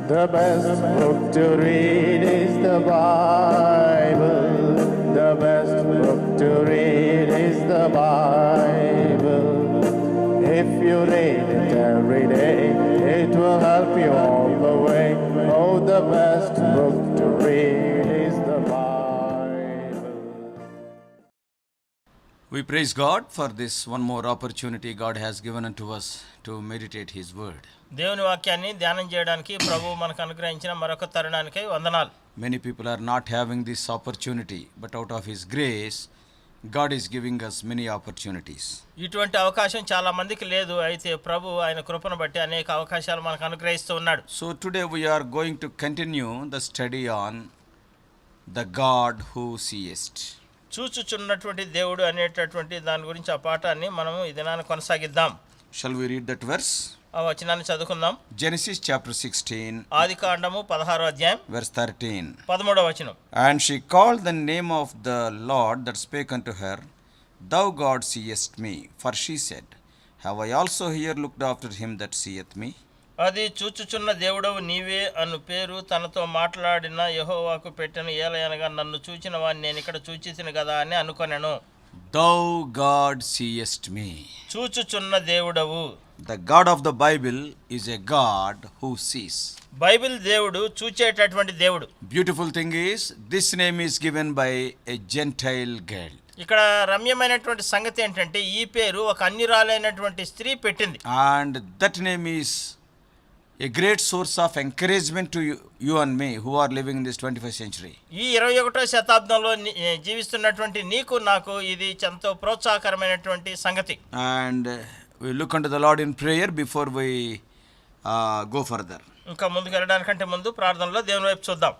The best book to read is the Bible. The best book to read is the Bible. If you read it every day, it will help you all the way. Oh, the best book to read is the Bible. We praise God for this one more opportunity God has given unto us to meditate His word. దేవుని వాక్యాన్ని ధ్యానం చేయడానికి ప్రభువు మనకు అనుగ్రహించిన మరొక తరుణానికై వందనాలు. Many people are not having this opportunity, but out of His grace, God is giving us many opportunities. ఇటువంటి అవకాశం చాలా మందికి లేదు. అయితే ప్రభు ఆయన కృపను బట్టి అనేక అవకాశాలు మనకు అనుగ్రహిస్తూ ఉన్నాడు. So today we are going to continue the study on the God who seest. చూచుచున్నటువంటి దేవుడు అనేటటువంటి దాని గురించి ఆ పాఠాన్ని మనము ఈ దినాన్ని కొనసాగిద్దాం. Shall we read that verse? ఆ వచనాన్ని చదువుకుందాం. Genesis chapter 16, ఆదికాండము 16వ అధ్యాయం verse 13. 13వ వచనం. And she called the name of the Lord that spake unto her, Thou God seest me. For she said, Have I also here looked after him that seeth me? అది చూచుచున్న దేవుడవు నీవే అను పేరు తనతో మాట్లాడిన యెహోవాకు పెట్టెను. ఏలయనగా నన్ను చూచిన వాడిని నేను ఇక్కడ చూచితిని కదా అని అనుకొనెను. Thou God seest me. చూచుచున్న దేవుడవు. The God of the Bible is a God who sees. Bible దేవుడు చూచేటటువంటి దేవుడు. Beautiful thing is, this name is given by a Gentile girl. ఇక్కడ రమ్యమైనటువంటి సంగతి ఏంటంటే ఈ పేరు ఒక అన్యురాలైనటువంటి స్త్రీ పెట్టింది. And that name is a great source of encouragement to you and me who are living in this 21st century. ఈ 21వ శతాబ్దంలో జీవిస్తున్నటువంటి నీకు నాకు ఇది ఎంతో ప్రోత్సాహకరమైనటువంటి సంగతి. And we look unto the Lord in prayer before we go further. ఇంకా ముందుకు వెళ్ళడానికంటే ముందు ప్రార్థనలో దేవుని వైపు చూద్దాం.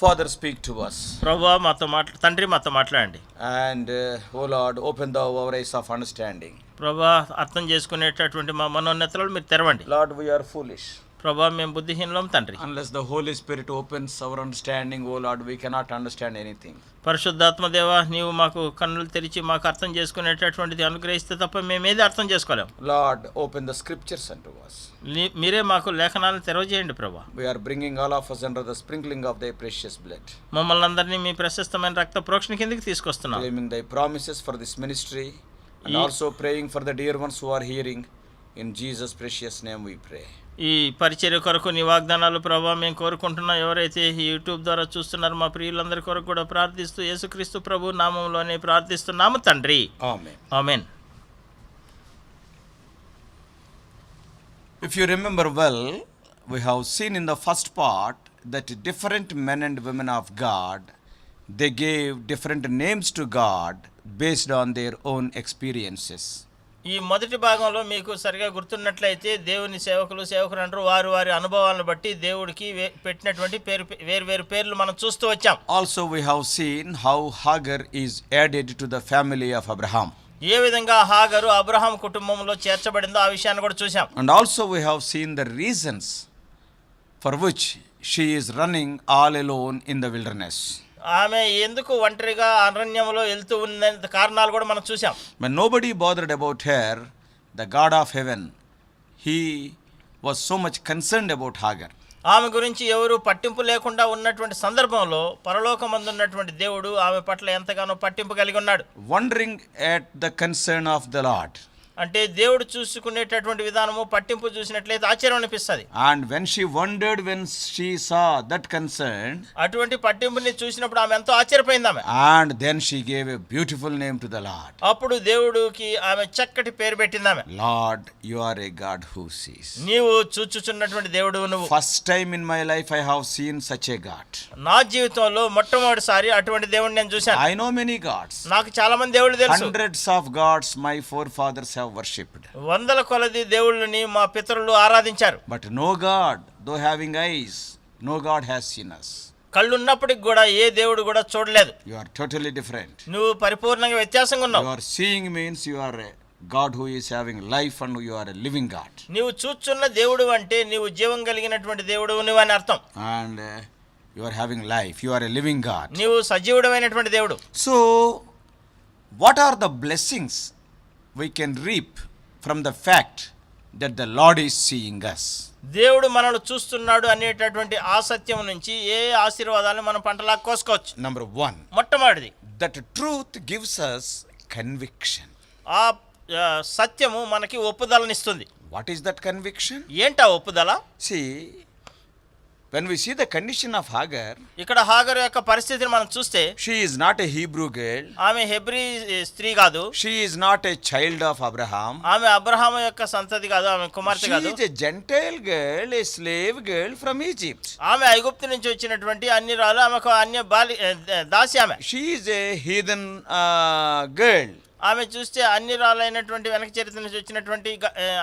Father, speak to us. ప్రభువా మాతో తండ్రి మాతో మాట్లాడండి. And oh Lord, open thou our eyes of understanding. ప్రభువా అర్థం చేసుకునేటటువంటి మా మనోన్నతలను మీరు తెరవండి. Lord, we are foolish. ప్రభువా మేము బుద్ధిహీనులం తండ్రి. Unless the Holy Spirit opens our understanding, oh Lord, we cannot understand anything. పరిశుద్ధాత్మ దేవా నీవు మాకు కన్నులు తెరిచి మాకు అర్థం చేసుకునేటటువంటిది అనుగ్రహిస్తే తప్ప మేమేది అర్థం చేసుకోలేం. Lord, open the scriptures unto us. మీరే మాకు లేఖనాలను తెరవజేయండి ప్రభా. We are bringing all of us under the sprinkling of thy precious blood. మమ్మల్ని అందరినీ మీ ప్రశస్తమైన రక్త ప్రోక్షణ కిందకి తీసుకొస్తున్నాం. Claiming thy promises for this ministry and also praying for the dear ones who are hearing. In Jesus' precious name we pray. ఈ పరిచర్య కొరకు నీ వాగ్దానాలు ప్రభా మేము కోరుకుంటున్నాం. ఎవరైతే ఈ యూట్యూబ్ ద్వారా చూస్తున్నారో మా ప్రియులందరి కొరకు కూడా ప్రార్థిస్తూ యేసుక్రీస్తు ప్రభు నామంలోనే ప్రార్థిస్తున్నాము తండ్రి. Amen. Amen. If you remember well, we have seen in the first part that different men and women of God, they gave different names to God based on their own experiences. ఈ మొదటి భాగంలో మీకు సరిగా గుర్తున్నట్లయితే దేవుని సేవకులు వారి వారి అనుభవాలను బట్టి దేవుడికి పెట్టినటువంటి వేరు పేర్లు మనం చూస్తూ వచ్చాం. Also we have seen how Hagar is added to the family of Abraham. ఏ విధంగా హాగరు అబ్రహాం కుటుంబంలో చేర్చబడిందో ఆ విషయాన్ని కూడా చూసాం. And also we have seen the reasons for which she is running all alone in the wilderness. ఆమె ఎందుకు ఒంటరిగా అరణ్యంలో వెళ్తూ ఉన్న కారణాలు కూడా మనం చూసాం. When nobody bothered about her, the God of heaven, he was so much concerned about Hagar. ఆమె గురించి ఎవరు పట్టింపు లేకుండా ఉన్నటువంటి సందర్భంలో పరలోకమందున్నటువంటి దేవుడు ఆమె పట్ల ఎంతగానో పట్టింపు కలిగి ఉన్నాడు. Wondering at the concern of the Lord. అంటే దేవుడు చూసుకునేటటువంటి విధానము పట్టింపు చూసినట్లయితే ఆశ్చర్యం అనిపిస్తుంది. And when she wondered, when she saw that concern, అటువంటి పట్టింపుని చూసినప్పుడు ఆమె ఎంతో ఆశ్చర్యపోయింది ఆమె. and then she gave a beautiful name to the Lord. అప్పుడు దేవుడికి ఆమె చక్కటి పేరు పెట్టింది ఆమె. Lord, you are a God who sees. నీవు చూచుచున్నటువంటి దేవుడు నువ్వు. First time in my life I have seen such a God. నా జీవితంలో మొట్టమొదటిసారి అటువంటి దేవుడిని నేను చూశాను. I know many gods. నాకు చాలా మంది దేవుళ్ళు తెలుసు. Hundreds of gods my forefathers have worshipped. వందల కొలది దేవుళ్ళని మా పితరులు ఆరాధించారు. But no God, though having eyes, no God has seen us. కళ్ళున్నప్పటికి కూడా ఏ దేవుడు కూడా చూడలేదు. You are totally different. నువ్వు పరిపూర్ణంగా వ్యత్యాసంగా ఉన్నావు. You are seeing means you are a God who is having life and you are a living God. నీవు చూచున్న దేవుడు అంటే నీవు జీవం కలిగినటువంటి దేవుడు నువ్వు అని అర్థం. And you are having life. You are a living God. నీవు సజీవుడమైనటువంటి దేవుడు. So, what are the blessings we can reap from the fact that the Lord is seeing us. దేవుడు మనల్ని చూస్తున్నాడు అనేటటువంటి ఆ సత్యం నుంచి ఏ ఆశీర్వాదాలను మనం పంటలా కోసుకోవచ్చు. Number 1, మొట్టమొదటిది, that truth gives us conviction. ఆ సత్యము మనకి ఒప్పుదలనిస్తుంది. What is that conviction? ఏంటా ఒప్పుదల? See, when we see the condition of Hagar, ఇక్కడ హాగరు యొక్క పరిస్థితిని మనం చూస్తే, she is not a Hebrew girl. ఆమె హెబ్రీ స్త్రీ కాదు. She is not a child of Abraham. ఆమె అబ్రహాము యొక్క సంతతి కాదు, ఆమె కుమార్తె She కాదు. is a Gentile girl, a slave girl from Egypt. ఆమె ఐగుప్తు నుంచి వచ్చినటువంటి అన్యురాలు, ఆమెకు అన్య దాసి. ఆమె She is a heathen girl. ఆమె చూస్తే అన్యురాలైనటువంటి వెనక చరిత్ర నుంచి వచ్చినటువంటి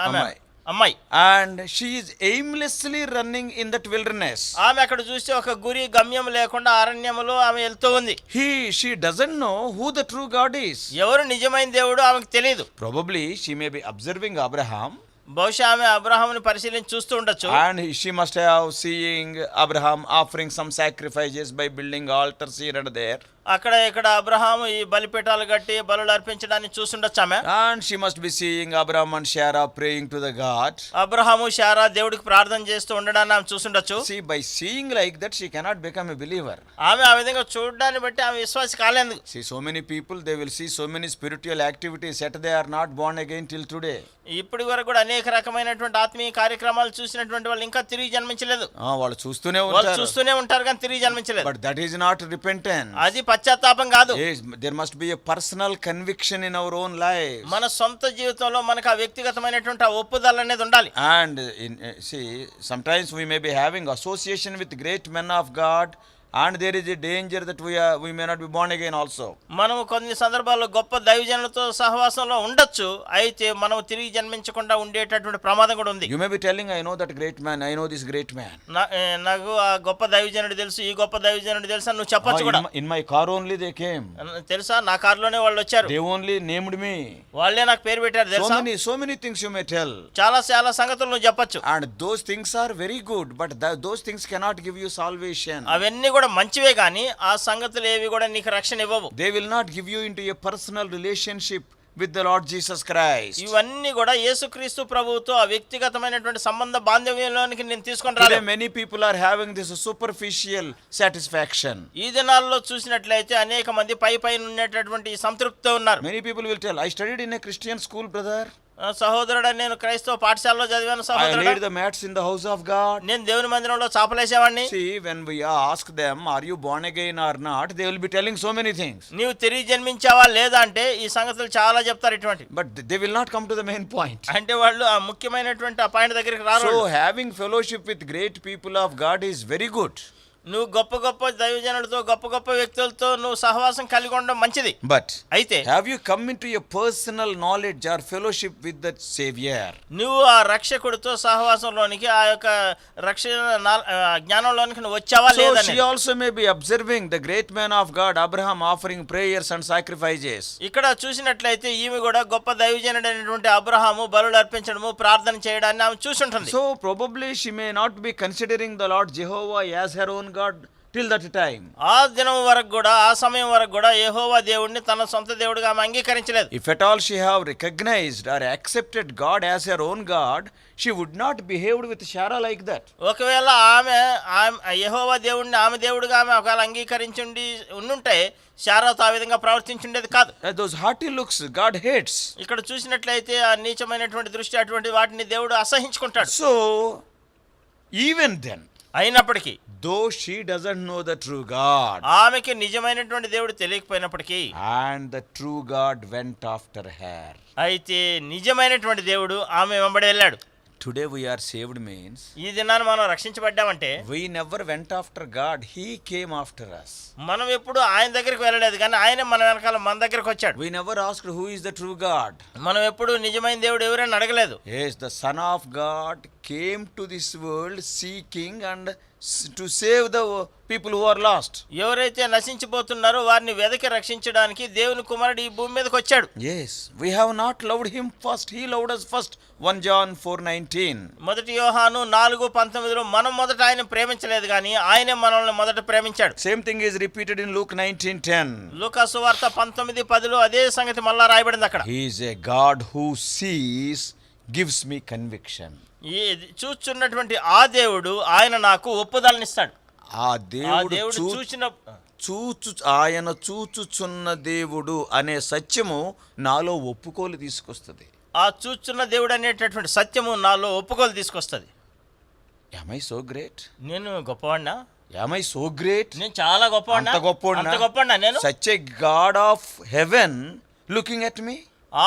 ఆమె అమ్మాయి. అమ్మాయి. And she is aimlessly running in that wilderness. ఆమె అక్కడ చూస్తే ఒక గురి గమ్యం లేకుండా అరణ్యములో ఆమె వెళ్తూ ఉంది. She doesn't know who the true God is. ఎవరు నిజమైన దేవుడు ఆమెకు తెలియదు. Probably she may be observing Abraham. బహుశా ఆమె అబ్రహాముని పరిశీలించి చూస్తూ ఉండొచ్చు. And she must have seeing Abraham offering some sacrifices by building altars here and there. అక్కడ ఇక్కడ అబ్రహాము ఈ బలిపీఠాలు కట్టి బలులు అర్పించడాన్ని చూస్తుండొచ్చు ఆమె. And she must be seeing Abraham and Sarah praying to the God. Abraham Sarah దేవుడికి ప్రార్థన చేస్తూ ఉండడాన్ని ఆమె చూస్తుండొచ్చు. See, by seeing like that, she cannot become a believer. ఆమె ఆ విధంగా చూడడాన్ని బట్టి ఆమె విశ్వాసి కాలేదు. See, so many people, they will see so many spiritual activities, yet they are not born again till today. ఇప్పటి వరకు కూడా అనేక రకమైనటువంటి ఆత్మీయ కార్యక్రమాలు చూసినటువంటి వాళ్ళు ఇంకా తిరిగి జన్మించలేదు. వాళ్ళు చూస్తూనే ఉంటారు కానీ తిరిగి జన్మించలేదు. But that is not repentance. అది పశ్చాత్తాపం కాదు. Yes, there must be a personal conviction in our own life. మన సొంత జీవితంలో మనకు ఆ వ్యక్తిగతమైనటువంటి ఒప్పుదల అనేది ఉండాలి. And see, sometimes we may be having association with great men of God, and there is a danger that we may not be born again also. మనం కొన్ని సందర్భాల్లో గొప్ప దైవజనులతో సహవాసంలో ఉండొచ్చు, అయితే మనం తిరిగి జన్మించకుండా ఉండేటటువంటి ప్రమాదం కూడా ఉంది. You may be telling, I know that great man, I know this great man. నాకు ఆ గొప్ప దైవజనుడు తెలుసు, ఈ గొప్ప దైవజనుడు తెలుసు అని నువ్వు చెప్పొచ్చు కూడా. In my car only they came. తెలుసా, నా కారులోనే వాళ్ళు వచ్చారు. They only named me. వాళ్ళే నాకు పేరు పెట్టారు తెలుసా. So many things you may tell. చాలా సంగతులు నువ్వు చెప్పొచ్చు. And those things are very good, but those things cannot give you salvation. అవన్నీ కూడా మంచివే కానీ ఆ సంగతులు ఏవి కూడా నీకు రక్షణ ఇవ్వవు. They will not give you into a personal relationship with the Lord Jesus Christ. ఇవన్నీ కూడా యేసుక్రీస్తు ప్రభువుతో ఆ వ్యక్తిగతమైనటువంటి సంబంధ బాంధవ్యంలోనికి నేను తీసుకొని రాలే. Many people are having this superficial satisfaction. ఈ దినాల్లో చూసినట్లయితే అనేక మంది పైన ఉండేటటువంటి సంతృప్తితో ఉన్నారు. Many people will tell, I studied in a Christian school, brother. సహోదరుడా, నేను క్రైస్తవ పాఠశాలలో చదివాను. I laid the mats in the house of God. నేను దేవుని మందిరంలో చాపలేసేవాడిని. See, when we ask them, are you born again or not, they will be telling so many things. నీవు తిరిగి జన్మించావా లేదా అంటే ఈ సంగతులు చాలా చెప్తారు ఇటువంటి. But they will not come to the main point. అంటే వాళ్ళు ఆ ముఖ్యమైనటువంటి ఆ పాయింట్ దగ్గరికి రారు. So having fellowship with great people of God is very good. నువ్వు గొప్ప దైవజనులతో గొప్ప వ్యక్తులతో నువ్వు సహవాసం కలిగి ఉండడం మంచిది. But అయితే have you come into a personal knowledge or fellowship with the Savior? నువ్వు ఆ రక్షకుడితో సహవాసంలోనికి ఆ యొక్క రక్షణ జ్ఞానంలోనికి నువ్వు వచ్చావా లేదా? So she also may be observing the great man of God, Abraham, offering prayers and sacrifices. ఇక్కడ చూసినట్లయితే ఈమె కూడా గొప్ప దైవజనుడైనటువంటి అబ్రహాము బలులు అర్పించడము ప్రార్థన చేయడాన్ని ఆమె చూసుంటుంది. So probably she may not be considering the Lord Jehovah as her own God till that time. ఆ దినం వరకు కూడా ఆ సమయం వరకు కూడా యెహోవా దేవుడిని తన సొంత దేవుడిగా ఆమె అంగీకరించలేదు. If at all she have recognized or accepted God as her own God, she would not behaved with Sarah like that. ఒకవేళ ఆమె యెహోవా దేవుడిని ఆమె దేవుడిగా ఆమె ఒకవేళ అంగీకరించుండి ఉండుంటే శారాతో ఆ విధంగా ప్రవర్తించుండేది కాదు. Those haughty looks God hates. ఇక్కడ చూసినట్లయితే ఆ నీచమైనటువంటి దృష్టి అటువంటి వాటిని దేవుడు అసహించుకుంటాడు. So even then, అయినప్పటికీ, though she doesn't know the true God, ఆమెకి నిజమైనటువంటి దేవుడు తెలియకపోయినప్పటికీ, and the true God went after her. అయితే నిజమైనటువంటి దేవుడు ఆమె వెంబడి వెళ్ళాడు. Today we are saved means ఈ దినాన్ని మనం రక్షించబడ్డామంటే we never went after God, He came after us. మనం ఎప్పుడు ఆయన దగ్గరికి వెళ్ళలేదు కానీ ఆయన మన వెనకాల మన దగ్గరికి వచ్చాడు. We never asked who is the true God. మనం ఎప్పుడు నిజమైన దేవుడు ఎవరైనా అడగలేదు. Yes, the Son of God came to this world seeking and to save the people who are lost. ఎవరైతే నశించిపోతున్నారో వారిని వెదకి రక్షించడానికి దేవుని కుమారుడు ఈ భూమి మీదకి వచ్చాడు. Yes, we have not loved him first, he loved us first. 1 John 4:19. మొదటి యోహాను 4:19 మనం మొదట ఆయన ప్రేమించలేదు కానీ ఆయనే మనల్ని మొదట ప్రేమించాడు. Same thing is repeated in Luke 19:10. లూకా సువార్త 19:10 అదే సంగతి మళ్ళా రాయబడింది అక్కడ. He is a God who sees gives me conviction. ఈ చూచున్నటువంటి ఆ దేవుడు ఆయన నాకు ఒప్పుదలనిస్తాడు. ఆ దేవుడు చూచిన ఆయన చూచుచున్న దేవుడు అనే సత్యము నాలో ఒప్పుకోలు తీసుకొస్తుంది. ఆ చూచున్న దేవుడు అనేటటువంటి సత్యము నాలో ఒప్పుకోలు తీసుకొస్తుంది. Am I so great? నేను గొప్పవాడినా? Am I so great? నేను చాలా గొప్పవాడినా? అంత గొప్పవాడినా నేను? Such a God of heaven looking at me.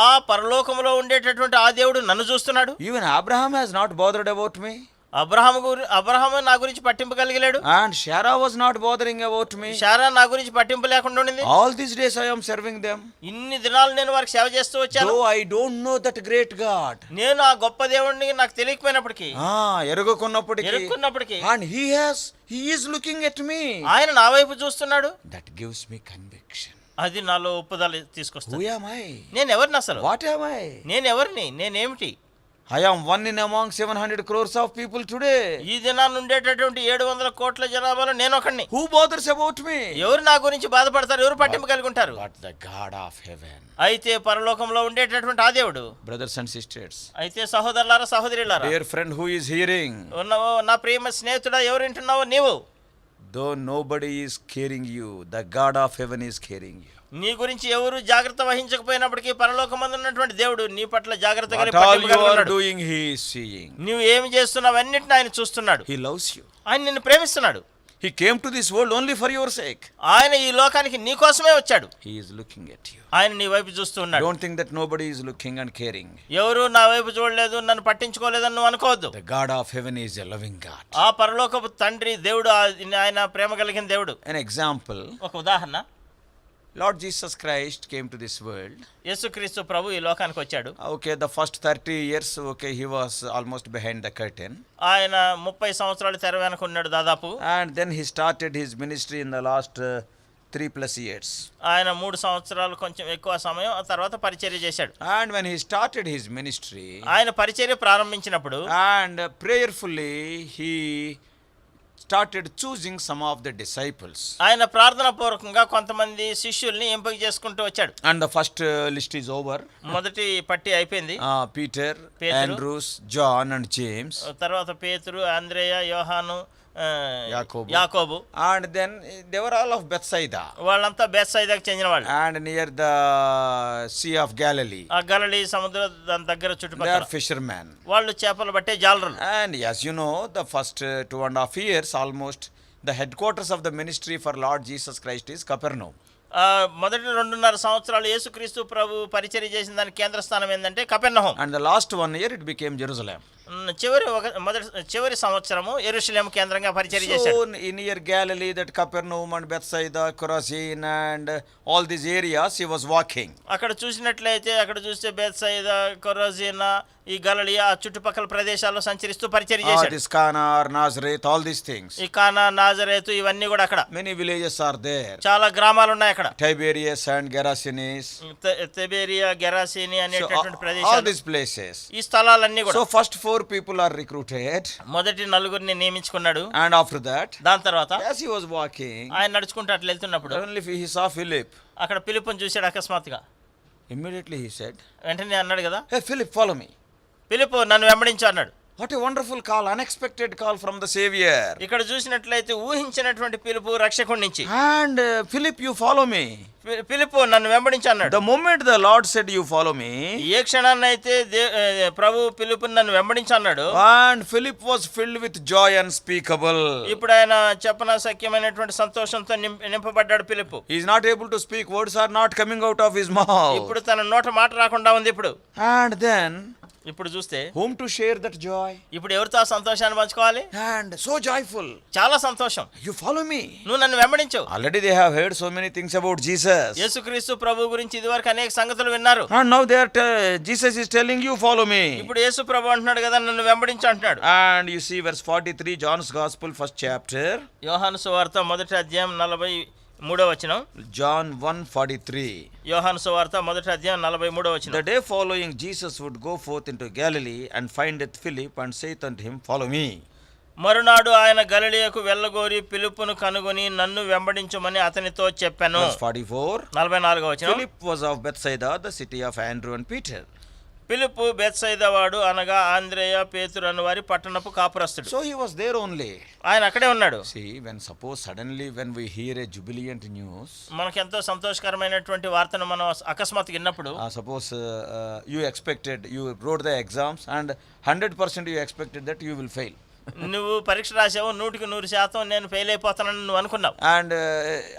ఆ పరలోకములో ఉండేటటువంటి ఆ దేవుడు నన్ను చూస్తున్నాడు. Even Abraham has not bothered about me. Abraham నా గురించి పట్టింపు కలిగలేడు. And Sarah was not bothering about me. Sarah నా గురించి పట్టింపు లేకుండా ఉండింది. All these days I am serving them. ఇన్ని దినాలు నేను వారికి సేవ చేస్తూ వచ్చాను. Though I don't know that great God. నేను ఆ గొప్ప దేవుడిని నాకు తెలియకపోయినప్పటికీ, ఎరుక్కున్నప్పటికీ, and he is looking at me. ఆయన నా వైపు చూస్తున్నాడు. That gives me conviction. అది నాలో ఒప్పుదల తీసుకొస్తుంది. Who am I? నేను ఎవరిని అసలు? What am I? నేను ఎవరిని? నేనేమిటి? I am one in among 700 crores of people today. ఈ దినాన్ని ఉండేటటువంటి 700 కోట్ల జనాభాలో నేను ఒకడిని. Who bothers about me? ఎవరు నా గురించి బాధపడతారు? ఎవరు పట్టింపు కలిగి ఉంటారు? But the God of heaven. అయితే పరలోకంలో ఉండేటటువంటి ఆ దేవుడు. Brothers and sisters. అయితే సహోదరులారా, సహోదరులారా, dear friend who is hearing, ఉన్నావో నా ప్రియమైన స్నేహితుడా, ఎవరు వింటున్నావో నీవు, though nobody is caring you, the God of heaven is caring you. నీ గురించి ఎవరు జాగ్రత్త వహించకపోయినప్పటికీ పరలోకమందు ఉన్నటువంటి దేవుడు నీ పట్ల జాగ్రత్తగా doing he is seeing. నువ్వు ఏమి చేస్తున్నావు అన్నిటిని ఆయన చూస్తున్నాడు. He loves you. ఆయన నిన్ను ప్రేమిస్తున్నాడు. He came to this world only for your sake. ఆయన ఈ లోకానికి నీ కోసమే వచ్చాడు. He is looking at you. ఆయన నీ వైపు చూస్తూ ఉన్నాడు. Don't think that nobody is looking and caring. ఎవరు నా వైపు చూడలేదు, నన్ను పట్టించుకోలేదని నువ్వు అనుకోవద్దు. The God of heaven is a loving God. ఆ పరలోకపు తండ్రి దేవుడు, ఆయన ప్రేమ కలిగిన దేవుడు. An example. ఒక ఉదాహరణ, Lord Jesus Christ came to this world. యేసుక్రీస్తు ప్రభు ఈ లోకానికి వచ్చాడు. Okay, the first 30 years, okay, he was almost behind the curtain. ఆయన 30 సంవత్సరాలు తెర వెనక ఉన్నాడు దాదాపు. And then he started his ministry in the last 3+ years. ఆయన 3 సంవత్సరాలు కొంచెం ఎక్కువ సమయం ఆ తర్వాత పరిచర్య చేశాడు. And when he started his ministry, ఆయన పరిచర్య ప్రారంభించినప్పుడు, and prayerfully he started choosing some of the disciples. ఆయన ప్రార్థన పూర్వకంగా కొంతమంది శిష్యుల్ని ఎంపిక చేసుకుంటూ వచ్చాడు. And the first list is over. మొదటి పట్టి అయిపోయింది. Peter, Andrews, John and James. తర్వాత పేతురు, అంద్రేయ, యోహాను, యాకోబు. And then they were all of Bethsaida. వాళ్ళంతా బెత్సైదాకు చెందిన వాళ్ళు. And near the Sea of Galilee. ఆ గలిలీ సముద్ర దగ్గర చుట్టుపక్కల. They are fishermen. వాళ్ళు చేపలు పట్టే జాలరులు. And as you know, the first 2.5 years almost the headquarters of the ministry for Lord Jesus Christ is Capernaum. మొదటి 2.5 సంవత్సరాలు యేసుక్రీస్తు ప్రభు పరిచర్య చేసిన దాని కేంద్ర స్థానం ఏంటంటే కపెర్నహూం. And the last 1 year it became Jerusalem. చివరి సంవత్సరము యెరూషలేము కేంద్రంగా పరిచర్య చేశాడు. So in near Galilee, that Capernaum and Bethsaida, Chorazin and all these areas he was walking. అక్కడ చూసినట్లయితే అక్కడ చూస్తే బెత్సైదా, కొరాజినా, ఈ గలిలయ ఆ చుట్టుపక్కల ప్రదేశాల్లో సంచరిస్తూ పరిచర్య చేశాడు. This Cana or Nazareth, all these things. ఈ కానా, నాజరేతు ఇవన్నీ కూడా అక్కడ. Many villages are there. చాలా గ్రామాలు ఉన్నాయి అక్కడ. Tiberias and Gerasenes. తిబెరియా, గెరాసేని అనేటటువంటి all ప్రదేశాలు, these places. ఈ స్థలాలన్నీ కూడా. So first 4 people are recruited. మొదటి 4 నియమించుకున్నాడు. And after that, దాని తర్వాత as he was walking, ఆయన నడుచుకుంటూ అట్లా వెళ్తున్నప్పుడు suddenly he saw Philip. అక్కడ ఫిలిప్పుని చూశాడు అకస్మాత్తుగా. Immediately he said, వెంటనే అన్నాడు కదా, "Hey Philip, follow me." ఫిలిప్పు నన్ను వెంబడించు అన్నాడు. What a wonderful call, unexpected call from the Savior. ఇక్కడ చూసినట్లయితే ఊహించినటువంటి పిలుపు రక్షకుడి నుంచి. And Philip, you follow me. ఫిలిప్పు నన్ను వెంబడించు అన్నాడు. The moment the Lord said, "You follow me," ఏ క్షణాన్నైతే ప్రభు ఫిలిప్పుని నన్ను వెంబడించు అన్నాడు, and Philip was filled with joy unspeakable. ఇప్పుడు ఆయన చెప్పనసఖ్యమైనటువంటి సంతోషంతో నింపబడ్డాడు ఫిలిప్పు. He is not able to speak, words are not coming out of his mouth. ఇప్పుడు తన నోట మాట రాకుండా ఉంది ఇప్పుడు. And then ఇప్పుడు చూస్తే whom to share that joy? ఇప్పుడు ఎవరితో ఆ సంతోషాన్ని పంచుకోవాలి? And so joyful. చాలా సంతోషం. You follow me. నువ్వు నన్ను వెంబడించు. Already they have heard so many things about Jesus. యేసుక్రీస్తు ప్రభు గురించి ఇదివరకు అనేక సంగతులు విన్నారు. And now Jesus is telling you, follow me. ఇప్పుడు యేసు ప్రభు అంటున్నాడు కదా, నన్ను వెంబడించు అంటున్నాడు. And you see verse 43, John's Gospel, 1st chapter. యోహాను సువార్త 1వ అధ్యాయం 43వ వచనం. John 1:43. యోహాను సువార్త 1వ అధ్యాయం 43వ వచనం. The day following, Jesus would go forth into Galilee and findeth Philip and saith unto him, "Follow me." మరునాడు ఆయన గలిలయకు వెళ్ళగోరి ఫిలిప్పును కనుగొని నన్ను వెంబడించుమని అతనితో చెప్పెను. Verse 44. 44వ వచనం. Philip was of Bethsaida, the city of Andrew and Peter. పిలుపు బెత్సైదా వాడు అనగా ఆంద్రేయ పేతురు అను వారి పట్టణపు కాపురస్తుడు. So he was there only. ఆయన అక్కడే ఉన్నాడు. See, suddenly when we hear a jubilant news, మనకెంతో సంతోషకరమైనటువంటి వార్తను మనం అకస్మాత్తుగా విన్నప్పుడు, suppose you wrote the exams and 100% you expected that you will fail. నువ్వు పరీక్ష రాసావు, 100% నేను ఫెయిల్ అయిపోతానని నువ్వు అనుకున్నావు. And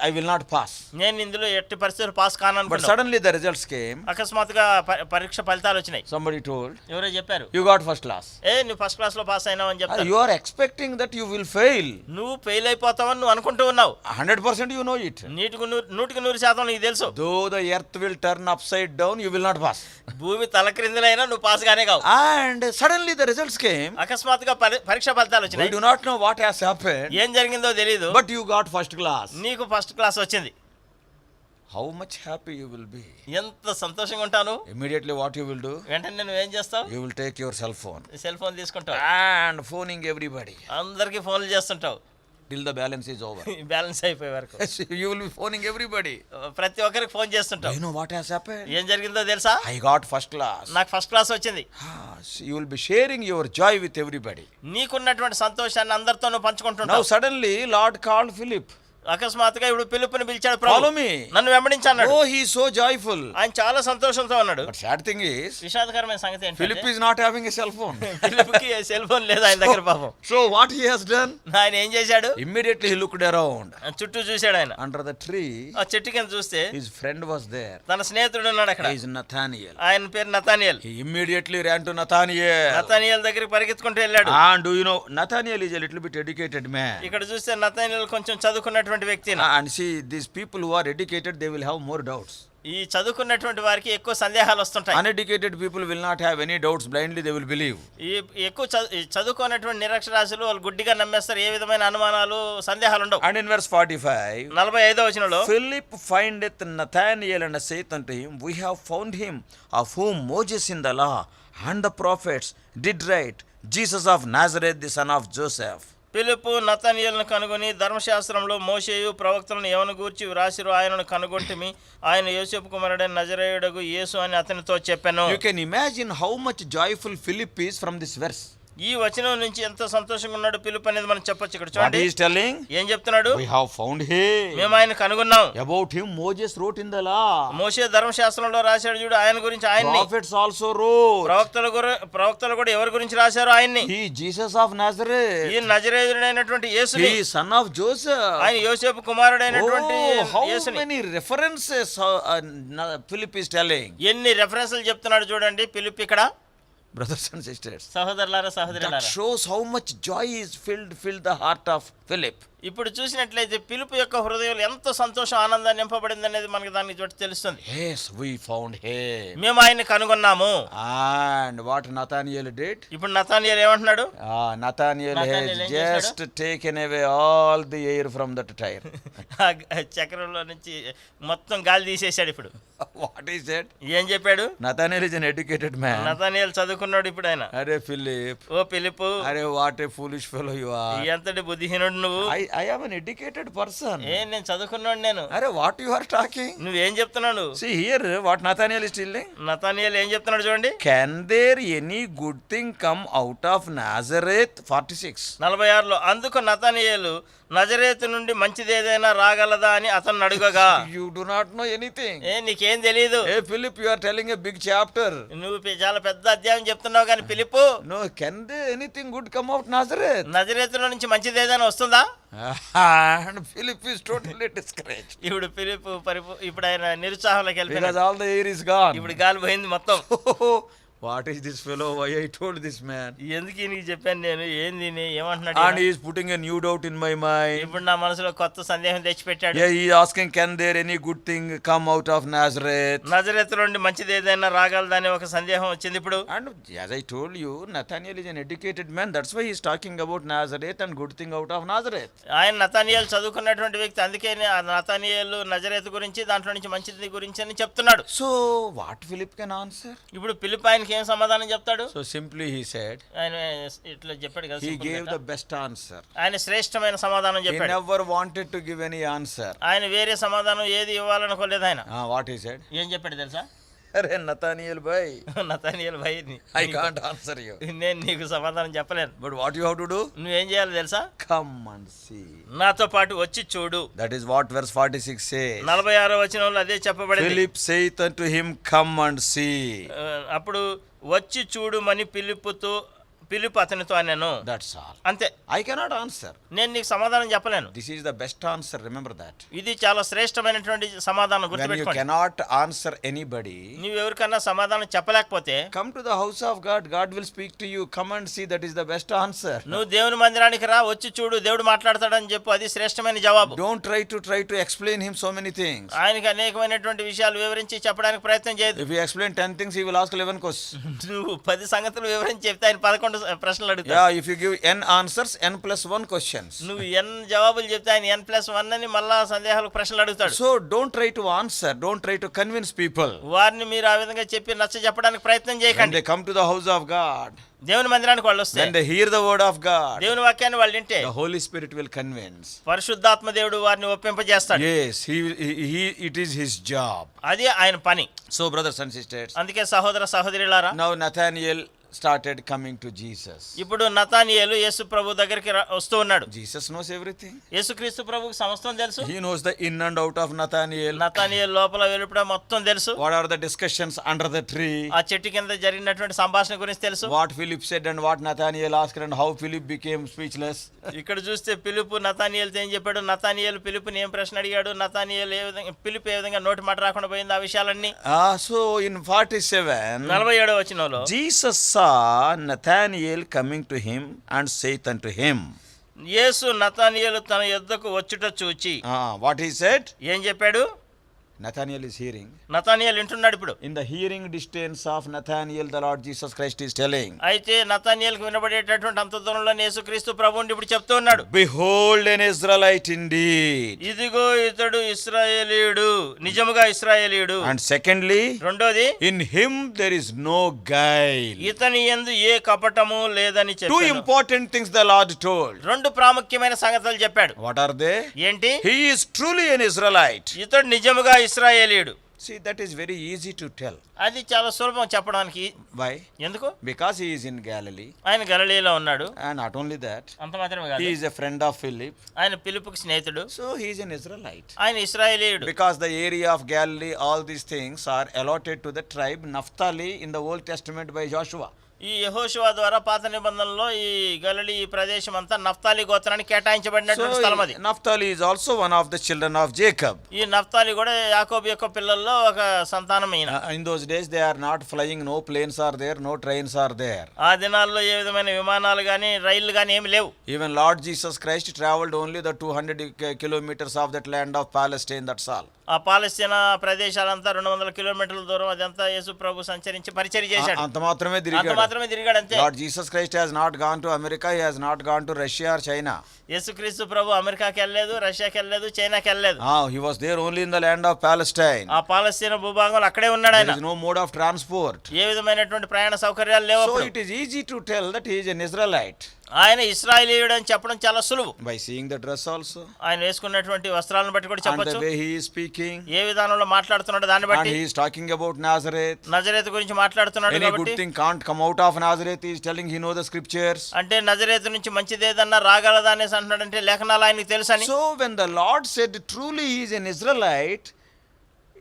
I will not pass. నేను ఇందులో ఎట్టి పరిస్థితుల్లో పాస్ కాను But అనుకున్నావు. suddenly the results came. అకస్మాత్తుగా పరీక్ష ఫలితాలు వచ్చినాయి. Somebody told, ఎవరో చెప్పారు, you got first class. నువ్వు ఫస్ట్ క్లాస్ లో పాస్ అయినావు అని చెప్తారు. You are expecting that you will fail. నువ్వు ఫెయిల్ అయిపోతావని నువ్వు అనుకుంటూ ఉన్నావు. 100% you know it. 100% నీకు తెలుసు. Though the earth will turn upside down, you will not pass. భూమి తలక్రిందులైనా నువ్వు పాస్ గానే కావు. And suddenly the results came. అకస్మాత్తుగా పరీక్ష ఫలితాలు We వచ్చినాయి. do not know what has happened. ఏం జరిగిందో తెలియదు. But you got first class. నీకు ఫస్ట్ క్లాస్ వచ్చింది. How much happy you will be. ఎంత సంతోషంగా ఉంటాను. Immediately what you will do? వెంటనే నువ్వేం చేస్తావు? You will take your cell phone. Cell phone తీసుకుంటావు. And phoning everybody. అందరికి ఫోన్లు చేస్తుంటావు. Till the balance is over. Balance అయిపోయే వరకు. You will be phoning everybody. ప్రతి ఒక్కరికి ఫోన్ చేస్తుంటావు. You know what has happened? ఏం జరిగిందో తెలుసా? I got first class. నాకు ఫస్ట్ క్లాస్ వచ్చింది. You will be sharing your joy with everybody. నీకున్నటువంటి సంతోషాన్ని అందరితోనూ Now పంచుకుంటుంటావు. suddenly Lord called Philip. అకస్మాత్తుగా ఇప్పుడు పిలుపుని పిలిచాడు. Follow ప్రభు me. నన్ను వెంబడించన్నాడు. Oh, he is so joyful. ఆయన చాలా సంతోషంతో ఉన్నాడు. But sad thing is, విషాదకరమైన సంగతి Philip ఏంటంటే is not having a cell phone. పిలుపుకి సెల్ ఫోన్ లేదు ఆయన దగ్గర. పాపం. So what he has done? ఆయన ఏం చేశాడు? Immediately he looked around. చుట్టూ చూశాడు. ఆయన Under the tree, ఆ చెట్టు కింద చూస్తే his friend was there. తన స్నేహితుడు ఉన్నాడు అక్కడ. He is Nathaniel. ఆయన పేరు Nathaniel. He immediately ran to Nathaniel. Nathaniel దగ్గరికి పరిగెత్తుకుంటూ వెళ్ళాడు. And do you know, Nathaniel is a little bit educated man. ఇక్కడ చూస్తే నతానియేల్ కొంచెం చదువుకున్నటువంటి వ్యక్తి. And see, these people who are educated, they will have more doubts. ఈ చదువుకున్నటువంటి వారికి ఎక్కువ సందేహాలు వస్తుంటాయి. Uneducated people will not have any doubts. Blindly they will believe. ఈ ఎక్కువ చదువుకున్నటువంటి నిరక్షరాస్యులు వాళ్ళు గుడ్డిగా నమ్మేస్తారు. ఏ విధమైన అనుమానాలు సందేహాలు ఉండవు. And in verse 45, 45వ వచనంలో, Philip findeth Nathanael and saith unto him, We have found him of whom Moses in the law and the prophets did write, Jesus of Nazareth, the son of Joseph. పిలుపు నతనీయులను కనుగొని ధర్మశాస్త్రంలో మోషేయు ప్రవక్తలను ఎవను గూర్చి వ్రాసిరో ఆయనను కనుగొంటిమి. ఆయన యోసేపు కుమారుడైన నజరేయుడగు యేసు అని అతనితో చెప్పెను. You can imagine how much joyful Philip is from this verse. ఈ వచనం నుంచి ఎంత సంతోషంగా ఉన్నాడు పిలుపు అనేది మనం చెప్పొచ్చు. ఇక్కడ What చూడండి he is telling? ఏం చెప్తున్నాడు? We have found him. మేము ఆయన కనుగొన్నాం. About him Moses wrote in the law. మోషే ధర్మశాస్త్రంలో రాశాడు చూడు ఆయన గురించి. ఆయన్ని Prophets also wrote. ప్రవక్తలు కూడా ఎవరి గురించి రాశారు? ఆయన్ని. He Jesus of Nazareth. ఈ నజరేయుడైనటువంటి యేసుని. He is son of Joseph. ఆయన యోసేపు కుమారుడైనటువంటి how యేసుని. many references Philip is telling. ఎన్ని రెఫరెన్స్లు చెప్తున్నాడు చూడండి పిలుపు ఇక్కడ. Brothers and sisters, సహోదరులారా that సహోదరులారా, shows how much joy is filled the heart of Philip. ఇప్పుడు చూసినట్లయితే పిలుపు యొక్క హృదయంలో ఎంత సంతోషం ఆనందాన్ని నింపబడింది అనేది మనకి దాన్ని చూసి తెలుస్తుంది. Yes, we found him. మేము ఆయన్ని కనుగొన్నాము. And what Nathaniel did? ఇప్పుడు నతానియేలు ఏమంటున్నాడు? Nathaniel has ఏం just taken away all the air from that tire. చక్రంలో నుంచి మొత్తం గాలి తీసేశాడు. ఇప్పుడు What he said? ఏం చెప్పాడు? Nathaniel is an educated man. Nathanael చదువుకున్నాడు. ఇప్పుడు ఆయన, Arey Philip, ఓ పిలుపు, Arey what a foolish fellow you are. ఎంతటి బుద్ధిహీనుడు నువ్వు. I am an educated person. నేను చదువుకున్నాడు. నేను Arey what you are talking? నువ్వేం చెప్తున్నాడు? See here what Nathaniel is telling. Nathanael ఏం చెప్తున్నాడు చూడండి. Can there any good thing come out of Nazareth? 46. 46లో అందుకు నతానియేలు నజరేతు నుండి మంచిది ఏదైనా రాగలదా అని అతన్ని అడుగగా, You do not know anything. నీకేం తెలీదు. Hey Philip, you are telling a big chapter. నువ్వు చాలా పెద్ద అధ్యాయం చెప్తున్నావు కానీ పిలుపు, No, can there anything good come out Nazareth? నజరేతులో నుంచి మంచిది ఏదైనా వస్తుందా? And Philip is totally discouraged. ఇప్పుడు పిలుపు ఇప్పుడు ఆయన నిరుత్సాహంలోకి Because వెళ్ళిపోయాడు. all the air is gone. ఇప్పుడు గాలి పోయింది మొత్తం. What is this fellow? Why I told this man? ఎందుకు నీకు చెప్పాను నేను? ఏంది ఏమంటున్నాడు? And he is putting a new doubt in my mind. ఇప్పుడు నా మనసులో కొత్త సందేహం తెచ్చిపెట్టాడు. Yeah, he is asking, can there any good thing come out of Nazareth? నజరేతు నుండి మంచిది ఏదైనా రాగలదని ఒక సందేహం వచ్చింది ఇప్పుడు. And as I told you, Nathaniel is an educated man. That's why he is talking about Nazareth and good thing out of Nazareth. ఆయన నతానియేలు చదువుకున్నటువంటి వ్యక్తి, అందుకే నతానియేలు నజరేతు గురించి దాంట్లో నుంచి మంచిది గురించి అని చెప్తున్నాడు. So what Philip can answer? ఇప్పుడు పిలుపు ఆయనకి ఏం సమాధానం చెప్తాడు? So simply he said, ఆయన ఇట్లా చెప్పాడు కదా, he simple gave గా. the best answer. ఆయన శ్రేష్టమైన సమాధానం He చెప్పాడు. never wanted to give any answer. ఆయన వేరే సమాధానం ఏది ఇవ్వాలనుకోలేదు ఆయన. What he said? ఏం చెప్పాడు తెలుసా? అరే నతానియల్ భాయ్, నతానియేలు భయ్ ఐ కాంట్ ఆన్సర్ యూ. నేను నీకు సమాధానం చెప్పలేను. But what you have to do? నువ్వేం చేయాలి తెలుసా? Come and see. నాతో పాటు వచ్చి చూడు. That is what verse 46 says. 46వ వచనంలో అదే చెప్పబడింది. Philip saith unto him, come and see. అప్పుడు వచ్చి చూడుమని పిలుపు అతనితో అనెను. That's all. అంతే. I cannot answer. నేను నీకు సమాధానం చెప్పలేను. This is the best answer, remember that. ఇది చాలా శ్రేష్టమైనటువంటి సమాధానం, When you గుర్తుపెట్టుకోండి. cannot answer anybody, నువ్వు ఎవరికన్నా సమాధానం చెప్పలేకపోతే come to the house of God. God will speak to you. Come and see. That is the best answer. నువ్వు దేవుని మందిరానికి రా, వచ్చి చూడు, దేవుడు మాట్లాడతాడని చెప్పు. అది శ్రేష్టమైన జవాబు. Don't try to explain him so many things. ఆయనకి అనేకమైనటువంటి విషయాలు వివరించి చెప్పడానికి ప్రయత్నం చేయదు. If you explain 10 things, he will ask 11 questions. నువ్వు 10 సంగతులు వివరించి చెప్తే ఆయన 11 ప్రశ్నలు అడుగుతాడు. Yeah, if you give n answers, n plus 1 questions. నువ్వు n జవాబులు చెప్తే ఆయన n+1 అని మళ్ళా సందేహాలకు ప్రశ్నలు అడుగుతాడు. So don't try to answer. Don't try to convince people. వారిని మీరు ఆ విధంగా చెప్పి నచ్చ చెప్పడానికి ప్రయత్నం When చేయకండి. they come to the house of God, దేవుని మందిరానికి వాళ్ళు వస్తే, when they hear the word of God, దేవుని వాక్యాన్ని వాళ్ళు వింటే the Holy Spirit will convince. పరిశుద్ధాత్మ దేవుడు వారిని ఒప్పింపజేస్తాడు. Yes, it is his job. అది ఆయన పని. So brothers and sisters, అందుకే సహోదర సహోదరులారా, now Nathaniel started coming to Jesus. ఇప్పుడు నతానియేలు యేసు ప్రభు దగ్గరికి వస్తూ ఉన్నాడు. Jesus knows everything. యేసుక్రీస్తు ప్రభువుకి సమస్తం తెలుసు. He knows the in and out of Nathaniel. Nathanael లోపల వెలుపల మొత్తం తెలుసు. What are the discussions under the tree? ఆ చెట్టు కింద జరిగినటువంటి సంభాషణ గురించి తెలుసు. What Philip said and what Nathaniel asked and how Philip became speechless. ఇక్కడ చూస్తే పిలుపు నతానియేలుతో ఏం చెప్పాడు, నతానియేలు పిలుపుని ఏం ప్రశ్న అడిగాడు, నతానియేలు ఏ విధంగా, పిలుపు ఏ విధంగా నోటి మాట రాకుండా పోయింది, ఆ విషయాలన్నీ. So in 47, 47వ వచనంలో Jesus saw Nathanael coming to him and saith unto him. యేసు నతానియేలు తన యొద్దకు వచ్చుట చూచి What he said? ఏం చెప్పాడు? Nathanael is hearing. నతానియేలు వింటున్నాడు. ఇప్పుడు In the hearing distance of Nathanael, the Lord Jesus Christ is telling, అయితే నతానియేలుకు వినబడేటటువంటి అంత దూరంలో యేసుక్రీస్తు ప్రభువుని ఇప్పుడు చెప్తూ ఉన్నాడు. Behold an Israelite indeed. ఇదిగో ఇతడు ఇశ్రాయేలీయుడు, నిజముగా ఇశ్రాయేలీయుడు. And secondly, రెండోది, in him there is no guile. ఇతని యందు ఏ కపటము లేదని Two చెప్పాడు. important things the Lord told. రెండు ప్రాముఖ్యమైన సంగతులు చెప్పాడు. What are they? ఏంటి? He is truly an Israelite. ఇతడు నిజముగా ఇశ్రాయేలీయుడు. See, that is very easy to tell. అది చాలా సులభం చెప్పడానికి. Why? ఎందుకు? Because he is in Galilee. ఆయన గలిలయలో ఉన్నాడు. And not only that, అంత మాత్రమే కాదు, he is a friend of Philip. ఆయన పిలుపుకి స్నేహితుడు. So he is an Israelite. ఆయన ఇశ్రాయేలీయుడు. Because the area of Galilee, all these things are allotted to the tribe Naphtali in the Old Testament by Joshua. ఈ యెహోషువ ద్వారా పాత నిబంధనలో ఈ గలిలీ ఈ ప్రదేశం అంతా నఫ్తాలి గోత్రానికి కేటాయించబడినటువంటి స్థలం అది. Naphtali is also one of the children of Jacob. ఈ నఫ్తాలి కూడా యాకోబు యొక్క పిల్లల్లో ఒక సంతానం ఈయన. In those days they are not flying, no planes are there, no trains are there. ఆ దినాల్లో ఏ విధమైన విమానాలు గాని రైళ్లు గాని ఏమి లేవు. Even Lord Jesus Christ traveled only the 200 kilometers of that land of Palestine, that's all. ఆ పాలస్తీనా ప్రదేశాలంతా 200 కిలోమీటర్ల దూరం అదంతా యేసు ప్రభు సంచరించి పరిచర్య చేశాడు. అంత మాత్రమే తిరిగాడు అంతే. Lord Jesus Christ has not gone to America, he has not gone to Russia or China. యేసుక్రీస్తు ప్రభు అమెరికాకి వెళ్ళలేదు, రష్యాకి వెళ్ళలేదు, చైనాకి వెళ్ళలేదు. He was there only in the land of Palestine. ఆ పాలస్తీనా భూభాగంలో అక్కడే ఉన్నాడు ఆయన. There is no mode of transport. ఏ విధమైనటువంటి ప్రయాణ సౌకర్యాలు లేవు. So it is easy to tell that he is an Israelite. ఆయన ఇశ్రాయేలీయుడు అని చెప్పడం చాలా సులువు. By seeing the dress also. ఆయన వేసుకున్నటువంటి వస్త్రాలను బట్టి కూడా చెప్పొచ్చు. And the way he is speaking. ఏ విధానంలో మాట్లాడుతున్నాడో దాన్ని బట్టి. And he is talking about Nazareth. నజరేతు గురించి మాట్లాడుతున్నాడు కాబట్టి. Any good thing can't come out of Nazareth, he is telling he knows the scriptures. అంటే నజరేతు నుంచి మంచిదేదన్నా రాగలదా అనేసి అంటున్నాడంటే లేఖనాలు ఆయనకి తెలుసని. So when the Lord said truly he is an Israelite,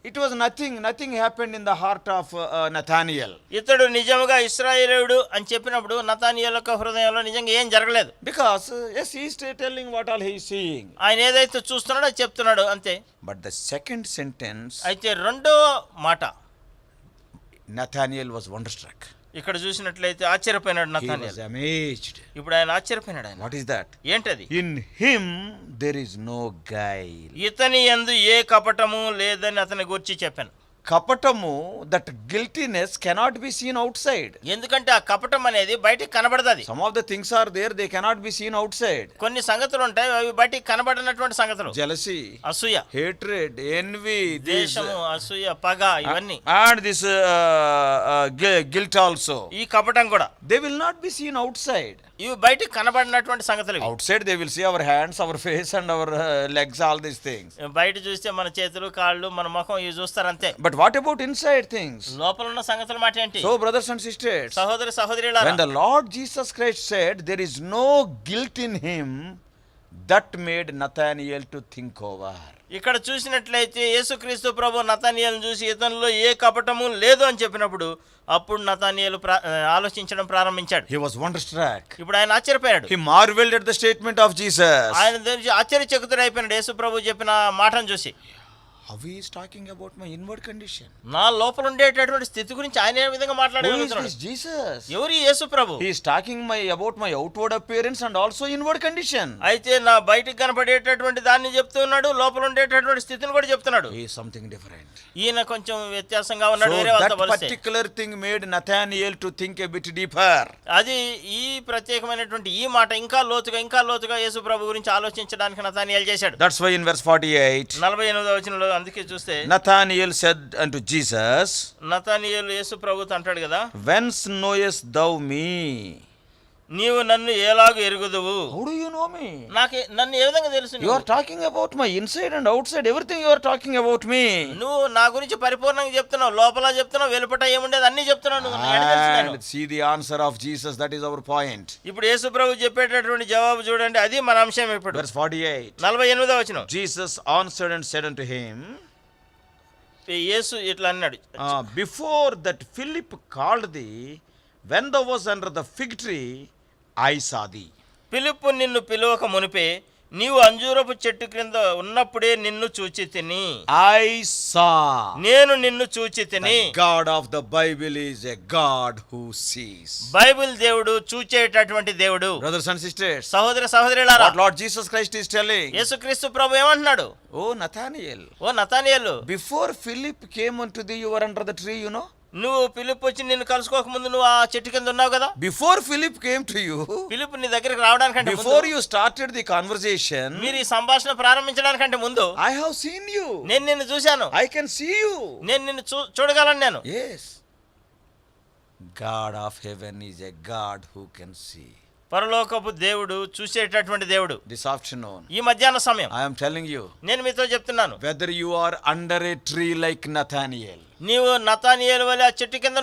it was nothing happened in the heart of Nathanael. ఇతడు నిజముగా ఇశ్రాయేలీయుడు అని చెప్పినప్పుడు నతానియేలు యొక్క హృదయంలో నిజంగా ఏం జరగలేదు. Because yes, he is telling what all he is seeing. ఆయన ఏదైతే చూస్తున్నాడో చెప్తున్నాడు అంతే. But the second sentence, అయితే రెండో మాట, Nathanael was wonderstruck. ఇక్కడ చూసినట్లయితే ఆశ్చర్యపోయినాడు He నతానియేలు. was amazed. ఇప్పుడు ఆయన ఆశ్చర్యపోయినాడు. ఆయన What is that? ఏంటది? In him there is no guile. ఇతని యందు ఏ కపటము లేదని అతని గురించి చెప్పాను. కపటము, that guiltiness cannot be seen outside. ఎందుకంటే ఆ కపటం అనేది బయటికి కనబడదు. Some of the things are there, they cannot be seen outside. కొన్ని సంగతులు ఉంటాయి, అవి బయటికి కనబడనటువంటి సంగతులు. Jealousy, అసూయ, hatred, envy, ద్వేషము, అసూయ, పగ, ఇవన్నీ. and this guilt also. ఈ కపటం కూడా They will not be seen outside. ఇవి బయటికి కనబడినటువంటి సంగతులు ఇవి. Outside they will see our hands, our face and our legs, all these things. బయట చూస్తే మన చేతులు, కాళ్ళు, మన ముఖం ఇవి చూస్తారు అంతే. But what about inside things? లోపల ఉన్న సంగతుల మాట ఏంటి? So brothers and sisters, సహోదరి సహోదరులారా, when the Lord Jesus Christ said there is no guilt in him, that made Nathanael to think over. ఇక్కడ చూసినట్లయితే యేసుక్రీస్తు ప్రభు నతనీయేలును చూసి ఇతనిలో ఏ కపటము లేదు అని చెప్పినప్పుడు అప్పుడు నతనీయేలు ఆలోచించడం ప్రారంభించాడు. He was wonderstruck. ఇప్పుడు ఆయన ఆశ్చర్యపోయాడు. He marveled at the statement of Jesus. ఆయన ఆశ్చర్యచకితుడైపోయాడు యేసు ప్రభు చెప్పిన మాటను చూసి. How he is talking about my inward condition? నా లోపల ఉండేటటువంటి స్థితి గురించి ఆయన ఏ విధంగా Who is మాట్లాడగలుగుతున్నాడు? this Jesus? ఎవరు యేసు ప్రభు? He is talking about my outward appearance and also inward condition. అయితే నా బయటికి కనపడేటటువంటి దాన్ని చెప్తున్నాడు, లోపల ఉండేటటువంటి స్థితిని కూడా చెప్తున్నాడు. He is something different. ఈయన కొంచెం వ్యత్యాసంగా ఉన్నాడు. So వేరే వాళ్ళతో that పోలిస్తే particular thing made Nathanael to think a bit deeper. అది ఈ ప్రత్యేకమైనటువంటి ఈ మాట ఇంకా లోతుగా యేసు ప్రభు గురించి ఆలోచించడానికి నతనీయేలు చేశాడు. That's why in verse 48, 48వ వచనంలో అందుకే చూస్తే Nathanael said unto Jesus, నతనీయేలు యేసు ప్రభుతో అంటాడు కదా, whence knowest thou me? నీవు నన్ను ఎలాగూ ఎరుగుదువు? How do you know me? నన్ను ఏ విధంగా తెలుసు? You are talking about my inside and outside, everything you are talking about me. నువ్వు నా గురించి పరిపూర్ణంగా చెప్తున్నావు, లోపల చెప్తున్నావు, వెలుపట ఏముండేది అన్ని చెప్తున్నావు. నువ్వు నన్ను ఎట్లా తెలుసు నేను? And see the answer of Jesus, that is our point. ఇప్పుడు యేసు ప్రభు చెప్పేటటువంటి జవాబు చూడండి, అది మన అంశం. ఇప్పుడు Verse 48, 48వ వచనం. Jesus answered and said unto him, యేసు ఇట్లా అన్నాడు, before that Philip called thee, when thou was under the fig tree, I saw thee. ఫిలిప్పు నిన్ను పిలువక మునిపే నీవు అంజూరపు చెట్టు క్రింద ఉన్నప్పుడే నిన్ను చూచి తిని. I saw. నేను నిన్ను చూచి తిని. The God of the Bible is a God who sees. Bible దేవుడు చూచేటటువంటి దేవుడు. Brothers and sisters, సహోదరులారా, what Lord Jesus Christ is telling? యేసుక్రీస్తు ప్రభు ఏమంటున్నాడు? Oh Nathanael, oh నతనీయేలు, before Philip came unto thee, you were under the tree, you know. నువ్వు Philip వచ్చి నిన్ను కలుసుకోక ముందు నువ్వు ఆ చెట్టు కింద ఉన్నావు కదా. Before Philip came to you, Philip నీ దగ్గరికి రావడానికంటే before you started the conversation, మీరు ఈ సంభాషణ ప్రారంభించడానికంటే ముందు I have seen you. నేను నిన్ను చూశాను. I can see you. నేను నిన్ను చూడగలను. నేను Yes. God of heaven is a God who can see. పరలోకపు దేవుడు చూసేటటువంటి దేవుడు. This afternoon, ఈ మధ్యాహ్న సమయం I am telling you, నేను మీతో చెప్తున్నాను, whether you are under a tree like Nathanael, నీవు నతనీయేలు వలె ఆ చెట్టు కింద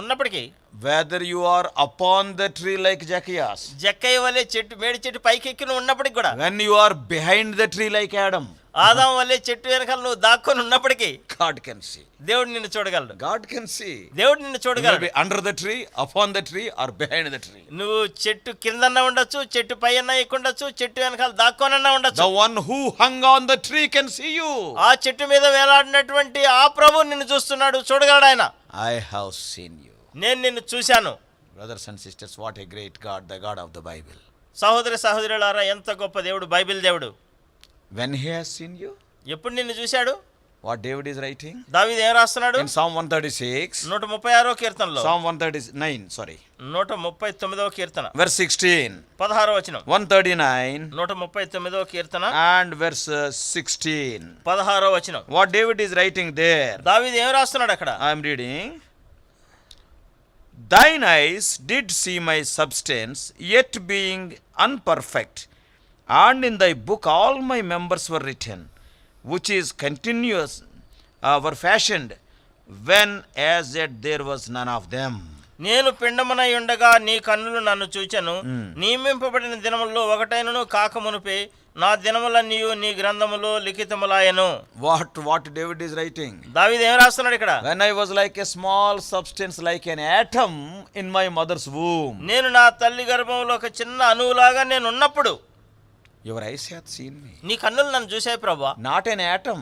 ఉన్నప్పటికీ, whether you are upon the tree like Zacchaeus, జక్కయ్య వలె మేడి చెట్టు పైకి ఎక్కి ఉన్నప్పటికి కూడా, when you are behind the tree like Adam, ఆదాము వలె చెట్టు వెనకాల నువ్వు దాక్కొని ఉన్నప్పటికీ God can see. దేవుడు నిన్ను చూడగలడు. God can see. దేవుడు నిన్ను You will చూడగలడు. be under the tree, upon the tree, or behind the tree. నువ్వు చెట్టు కిందన్నా ఉండొచ్చు, చెట్టు పై అన్నా ఎక్కుండొచ్చు, చెట్టు వెనకాల దాక్కోనన్నా ఉండొచ్చు. The one who hung on the tree can see you. ఆ చెట్టు మీద వేలాడినటువంటి ఆ ప్రభు నిన్ను చూస్తున్నాడు, చూడగలడు ఆయన. I have seen you. నేను నిన్ను చూశాను. Brothers and sisters, what a great God, the God of the Bible. సహోదరులారా, ఎంత గొప్ప దేవుడు బైబిల్ దేవుడు. When he has seen you, ఎప్పుడు నిన్ను చూశాడు? what David is writing? దావీదు ఏం రాస్తున్నాడు? In Psalm 136, 136వ కీర్తనలో, Psalm 139, 139వ కీర్తన, verse 16, 16వ వచనం. 139, 139వ కీర్తన and verse 16. 16వ వచనం. What David is writing there? దావీదు ఏం రాస్తున్నాడు అక్కడ? I am reading. Thine eyes did see my substance, yet being unperfect, and in thy book all my members were written, which is continuous, were fashioned, when as yet there was none of them. నేను పిండమునై ఉండగా నీ కన్నులు నన్ను చూచెను. నియమింపబడిన దినముల్లో ఒకటైనను కాకమునుపే నా దినములన్నీయు నీ గ్రంథములో లిఖితములాయెను. What David is writing? దావీదు ఏం రాస్తున్నాడు ఇక్కడ? When I was like a small substance, like an atom in my mother's womb. నేను నా తల్లి గర్భంలో ఒక చిన్న అణువులాగా నేను ఉన్నప్పుడు Your eyes hath seen me. నీ కన్నులు నన్ను చూశాయి ప్రభువా. Not an atom.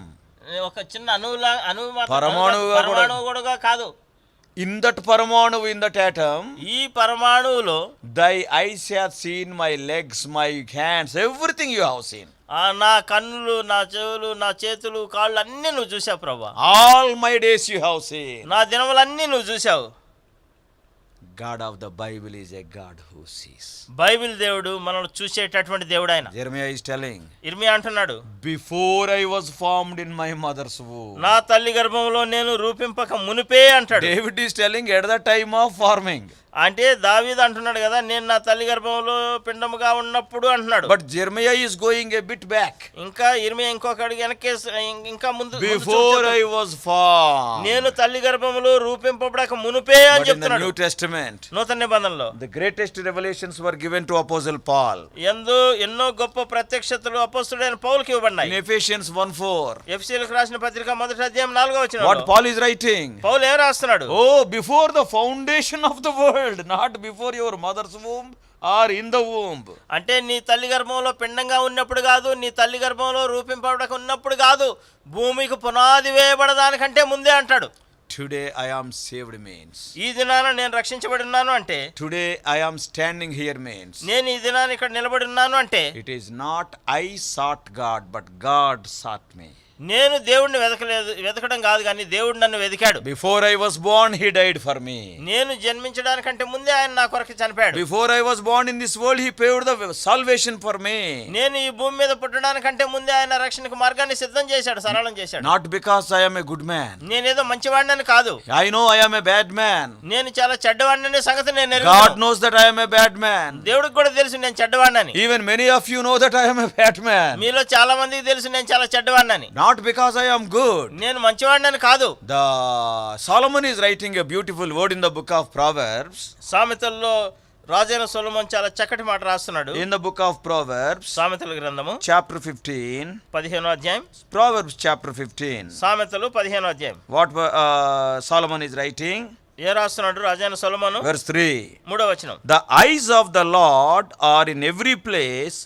ఒక చిన్న అణువు పరమాణువు కూడా కాదు. In that paramanu, in that atom, ఈ పరమాణువులో thy eyes hath seen my legs, my hands, everything you have seen. నా కన్నులు, నా చెవులు, నా చేతులు, కాళ్ళు అన్నీ నువ్వు చూసావు ప్రభువా. All my days you have seen. నా దినములన్నీ నువ్వు చూసావు. God of the Bible is a God who sees. Bible దేవుడు మనల్ని చూసేటటువంటి దేవుడు ఆయన. Jeremiah is telling, ఇర్మియా అంటున్నాడు, before I was formed in my mother's womb. నా తల్లి గర్భంలో నేను రూపింపక మునిపే అంటాడు. David is telling at the time of forming. అంటే దావీదు అంటున్నాడు కదా, నేను నా తల్లి గర్భంలో పిండముగా ఉన్నప్పుడు అంటున్నాడు. But Jeremiah is going a bit back. ఇంకా ఇర్మియా ఇంకొక అడుగు వెనక్కి ఇంకా ముందు Before I was formed. నేను తల్లి గర్భంలో రూపింపబడక మునుపే అని But in the చెప్తున్నాడు. New Testament, నూతన నిబంధనలో the greatest revelations were given to Apostle Paul. ఎన్నో గొప్ప ప్రత్యక్షతలు అపొస్తలుడైన పౌలుకి In ఇవ్వబడ్డాయి. Ephesians 1:4. ఎఫెసీయులకు రాసిన పత్రిక 1వ అధ్యాయం 4వ వచనం. What Paul is writing? పౌలు ఏం రాస్తున్నాడు? Oh, before the foundation of the world, not before your mother's womb or in the womb. అంటే నీ తల్లి గర్భంలో పిండంగా ఉన్నప్పుడు కాదు, నీ తల్లి గర్భంలో రూపింపబడక ఉన్నప్పుడు కాదు, భూమికి పునాది వేయబడదానికంటే ముందే అంటాడు. Today I am saved means. ఈ దినాన నేను రక్షించబడి ఉన్నాను అంటే, Today I am standing here means. నేను ఈ దినాన్ని ఇక్కడ నిలబడి ఉన్నాను అంటే, It is not I sought God, but God sought me. నేను దేవుడిని వెతకడం కాదు, కానీ దేవుడు నన్ను వెతికాడు. Before I was born, He died for me. నేను జన్మించడానికంటే ముందే ఆయన నా కొరకు చనిపోయాడు. Before I was born in this world, He paved the salvation for me. నేను ఈ భూమి మీద పుట్టడానికంటే ముందే ఆయన రక్షణకు మార్గాన్ని సిద్ధం చేశాడు, సరళం చేశాడు. Not because I am a good man. నేనేదో మంచివాడిని కాదు, I know I am a bad man. నేను చాలా చెడ్డవాడిని సంగతి నేను God ఎరుగుదును. knows that I am a bad man. దేవుడికి కూడా తెలుసు నేను చెడ్డవాడిని. Even many of you know that I am a bad man. మీలో చాలా మందికి తెలుసు నేను చాలా చెడ్డవాడిని. Not because I am good. నేను మంచివాడిని కాదు. The Solomon is writing a beautiful word in the book of Proverbs. సామెతల్లో రాజైన సొలొమోను చాలా చక్కటి మాట రాస్తున్నాడు. In the book of Proverbs, సామెతల గ్రంథము chapter 15. 15వ అధ్యాయం. Proverbs chapter 15. సామెతలు 15వ అధ్యాయం. What Solomon is writing? ఏ రాస్తున్నాడు రాజైన సొలొమోను? Verse 3. 3వ వచనం. The eyes of the Lord are in every place,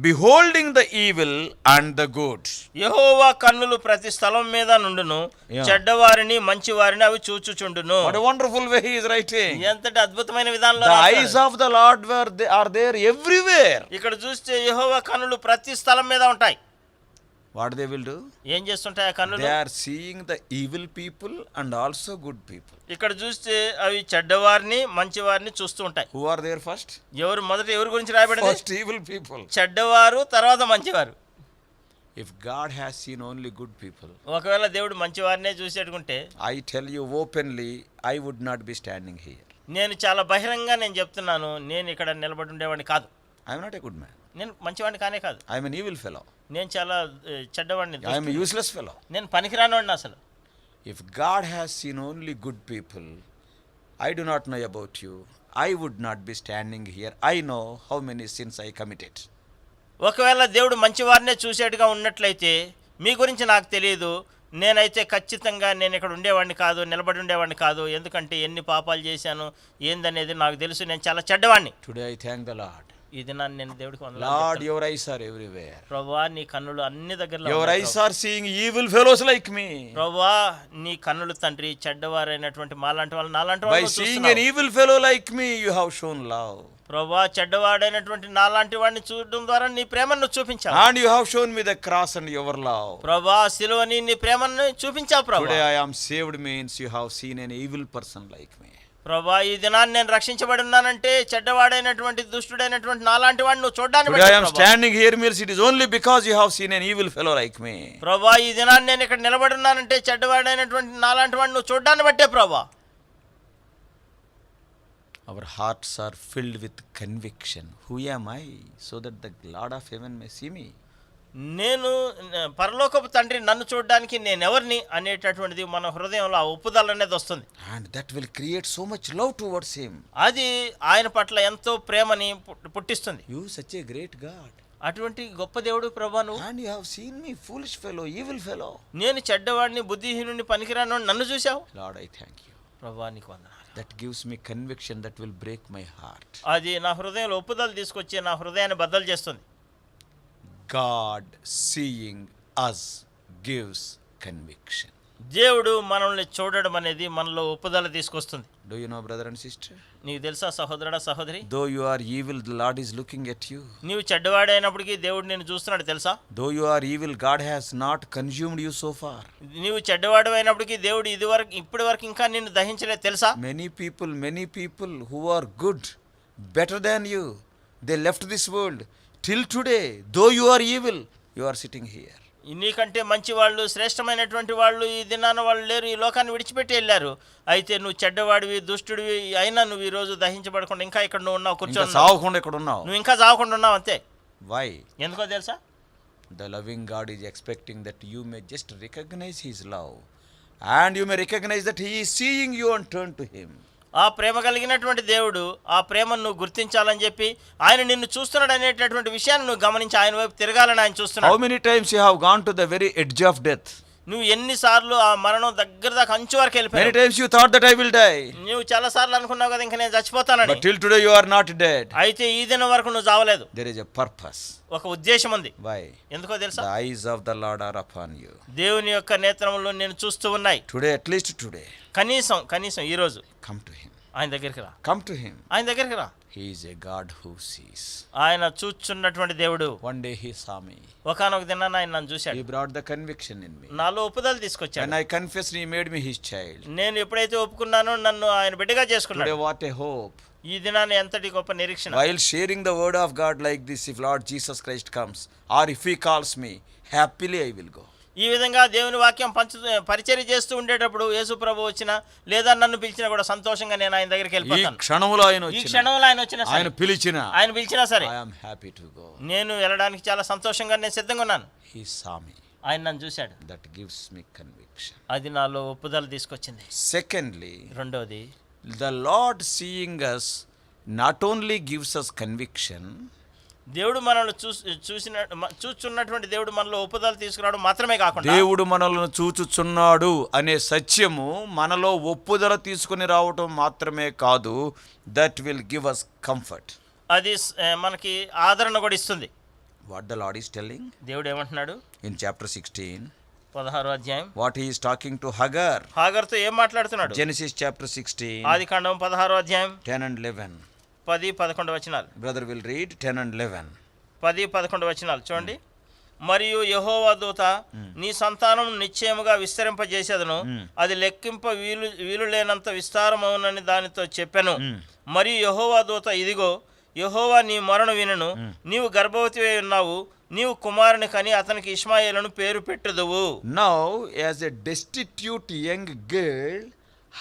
beholding the evil and the good. యెహోవా కన్నులు ప్రతి స్థలం మీద నుండును, చెడ్డవారిని మంచివారిని అవి చూచుచుండును. What a wonderful way he is writing. ఎంతటి అద్భుతమైన విధానంలో The రాశాడు. eyes of the Lord are there everywhere. ఇక్కడ చూస్తే యెహోవా కన్నులు ప్రతి స్థలం మీద ఉంటాయి. What they will do? ఏం చేస్తుంటాయి ఆ కన్నులు? They are seeing the evil people and also good people. ఇక్కడ చూస్తే అవి చెడ్డవారిని మంచివారిని చూస్తూ ఉంటాయి. Who are there first? ఎవరి గురించి రాయబడింది? First evil people. చెడ్డవారు, తర్వాత మంచివారు. If God has seen only good people, ఒకవేళ దేవుడు మంచివారినే చూసేట్టుకుంటే, I tell you openly, I would not be standing here. నేను చాలా బహిరంగంగా నేను చెప్తున్నాను, నేను ఇక్కడ నిలబడి ఉండేవాడిని కాదు. I am not a good man. నేను మంచివాడిని కానే కాదు. I am an evil fellow. నేను చాలా చెడ్డవాడిని. I am a useless fellow. నేను పనికిరానివాడిని అసలు. If God has seen only good people, I do not know about you. I would not be standing here. I know how many sins I committed. ఒకవేళ దేవుడు మంచివారినే చూసేట్టుగా ఉన్నట్లయితే మీ గురించి నాకు తెలియదు. నేనైతే ఖచ్చితంగా నేను ఇక్కడ ఉండేవాడిని కాదు, నిలబడి ఉండేవాడిని కాదు. ఎందుకంటే ఎన్ని పాపాలు చేశాను ఏందనేది నాకు తెలుసు. నేను చాలా చెడ్డవాడిని. Today I thank the Lord. ఈ దినాన్ని నేను దేవుడికి వందనాలు Lord, చెప్తాను. your eyes are everywhere. ప్రభువా నీ కన్నులు అన్ని దగ్గరలో Your ఉన్నాయి. eyes are seeing evil fellows like me. ప్రభువా నీ కన్నులు తండ్రి చెడ్డవారైనటువంటి మాలాంటి వాళ్ళు నాలాంటి By వాళ్ళు seeing an చూస్తున్నావు. evil fellow like me, you have shown love. ప్రభువా చెడ్డవాడైనటువంటి నాలాంటి వాడిని చూడడం ద్వారా నీ ప్రేమను చూపించావు. And you have shown me the cross and your love. ప్రభువా సిలువని నీ ప్రేమను చూపించావు. ప్రభువా Today I am saved means you have seen an evil person like me. ప్రభువా ఈ దినాన్ని నేను రక్షించబడి ఉన్నానంటే చెడ్డవాడైనటువంటి దుష్టుడైనటువంటి నాలాంటి వాడిని నువ్వు చూడడానికి Today I am standing here means it is only because you have seen an evil fellow like me. ప్రభువా ఈ దినాన్ని నేను ఇక్కడ నిలబడి ఉన్నానంటే చెడ్డవాడైనటువంటి నాలాంటి వాడిని నువ్వు చూడడానికి బట్టే ప్రభువా. Our hearts are filled with conviction. Who am I? So that the Lord of heaven may see me. నేను పరలోకపు తండ్రి నన్ను చూడడానికి నేను ఎవరిని అనేటటువంటిది మన హృదయంలో ఆ ఒప్పుదల అనేది వస్తుంది. And that will create so much love towards him. అది ఆయన పట్ల ఎంతో ప్రేమని పుట్టిస్తుంది. You such a great God. అటువంటి గొప్ప దేవుడు ప్రభువా నువ్వు. And you have seen me foolish fellow, evil fellow. నేను చెడ్డవాడిని బుద్ధిహీనుడిని పనికిరాను నన్ను చూసావు. Lord, I thank you. ప్రభువా నీకు వందనాలు. That gives me conviction that will break my heart. అది నా హృదయంలో ఒప్పుదల తీసుకొచ్చి నా హృదయాన్ని బద్దలు చేస్తుంది. God seeing us gives conviction. దేవుడు మనల్ని చూడడం అనేది మనలో ఒప్పుదల తీసుకొస్తుంది. Do you know, brother and sister? నీకు తెలుసా సహోదరుడా సహోదరి, Though you are evil, the Lord is looking at you. నీవు చెడ్డవాడైనప్పటికీ దేవుడు నిన్ను చూస్తున్నాడు తెలుసా. Though you are evil, God has not consumed you so far. నీవు చెడ్డవాడు అయినప్పటికీ దేవుడు ఇప్పటి వరకు ఇంకా నిన్ను దహించలేదు తెలుసా. Many people who are good, better than you, they left this world. Till today, though you are evil, you are sitting here. నీకంటే మంచి వాళ్ళు, శ్రేష్టమైనటువంటి వాళ్ళు ఈ దినాన వాళ్ళు లేరు, ఈ లోకాన్ని విడిచిపెట్టి వెళ్ళారు. అయితే నువ్వు చెడ్డవాడివి, దుష్టుడివి అయినా నువ్వు ఈ రోజు దహించబడకుండా ఇంకా ఇక్కడ నువ్వు ఉన్నావు, కూర్చొని సావకుండా ఇక్కడ ఉన్నావు. నువ్వు ఇంకా చావకుండా ఉన్నావు అంతే. వై? ఎందుకో తెలుసా? The loving God is expecting that you may just recognize His love, and you may recognize that He is seeing you and turn to Him. ఆ ప్రేమ కలిగినటువంటి దేవుడు ఆ ప్రేమను నువ్వు గుర్తించాలని చెప్పి ఆయన నిన్ను చూస్తున్నాడు అనేటటువంటి విషయాన్ని నువ్వు గమనించి ఆయన వైపు తిరగాలని ఆయన చూస్తున్నాడు. How many times you have gone to the very edge of death? నువ్వు ఎన్నిసార్లు ఆ మరణం దగ్గర దాకా అంచు వరకు Many వెళ్ళిపోయావు. times you thought that I will die, నువ్వు చాలా సార్లు అనుకున్నావు కదా ఇంకా నేను చచ్చిపోతానని. but till today you are not dead. అయితే ఈ దినం వరకు నువ్వు చావలేదు. There is a purpose. ఒక ఉద్దేశం ఉంది. Why? ఎందుకో తెలుసా? The eyes of the Lord are upon you. దేవుని యొక్క నేత్రములు నేను చూస్తూ ఉన్నాయి. Today, at least today, కనీసం ఈ రోజు come to Him. ఆయన దగ్గరికి రా. Come to Him. ఆయన దగ్గరికి రా. He is a God who sees. ఆయన చూచున్నటువంటి దేవుడు. One day He saw me. ఒకానొక దినాన ఆయన నన్ను చూశాడు. He brought the conviction in me. నాలో ఒప్పుదల తీసుకొచ్చాడు. When I confessed, He made me His child. నేను ఎప్పుడైతే ఒప్పుకున్నానో నన్ను ఆయన బిడ్డగా చేసుకున్నాడు. Today, what a hope. ఈ దినాన్ని ఎంతటి గొప్ప నిరీక్షణ. While sharing the word of God like this, if Lord Jesus Christ comes, or if He calls me, happily I will go. ఈ విధంగా దేవుని వాక్యం పరిచర్య చేస్తూ ఉండేటప్పుడు యేసు ప్రభు వచ్చినా లేదా నన్ను పిలిచినా కూడా సంతోషంగా నేను ఆయన దగ్గరికి వెళ్ళిపోతాను. ఈ క్షణంలో ఆయన వచ్చినా ఆయన పిలిచినా సరే I am happy to go. నేను వెళ్ళడానికి చాలా సంతోషంగా నేను సిద్ధంగా ఉన్నాను. He saw me. ఆయన నన్ను చూశాడు. That gives me conviction. అది నాలో ఒప్పుదల తీసుకొచ్చింది. Secondly, రెండోది, the Lord seeing us not only gives us conviction, దేవుడు మనల్ని చూచున్నటువంటి దేవుడు మనలో ఒప్పుదల తీసుకురావడం మాత్రమే కాకుండా దేవుడు మనల్ని చూచుచున్నాడు అనే సత్యము మనలో ఒప్పుదల తీసుకుని రావటం మాత్రమే కాదు, that will give us comfort. అది మనకి ఆదరణ కూడా ఇస్తుంది. What the Lord is telling? దేవుడు ఏమంటున్నాడు? In chapter 16, 16వ అధ్యాయం. what He is talking to Hagar. హాగర్తో ఏం మాట్లాడుతున్నాడు? Genesis chapter 16, ఆదికాండం 16వ అధ్యాయం 10 and 11. 10-11 వచనాలు. Brother will read 10 and 11. 10-11 వచనాలు చూడండి. మరియు యెహోవా దూత, నీ సంతానం నిశ్చయముగా విస్తరింపజేసేదను, అది లెక్కింప వీలు లేనంత విస్తారమవునని దానితో చెప్పెను. మరియు యెహోవా దూత, ఇదిగో యెహోవా నీ మొరను వినను, నీవు గర్భవతి అయి ఉన్నావు, నీవు కుమారుని కని అతనికి ఇష్మాయేలును పేరు పెట్టుదువు. Now, as a destitute young girl,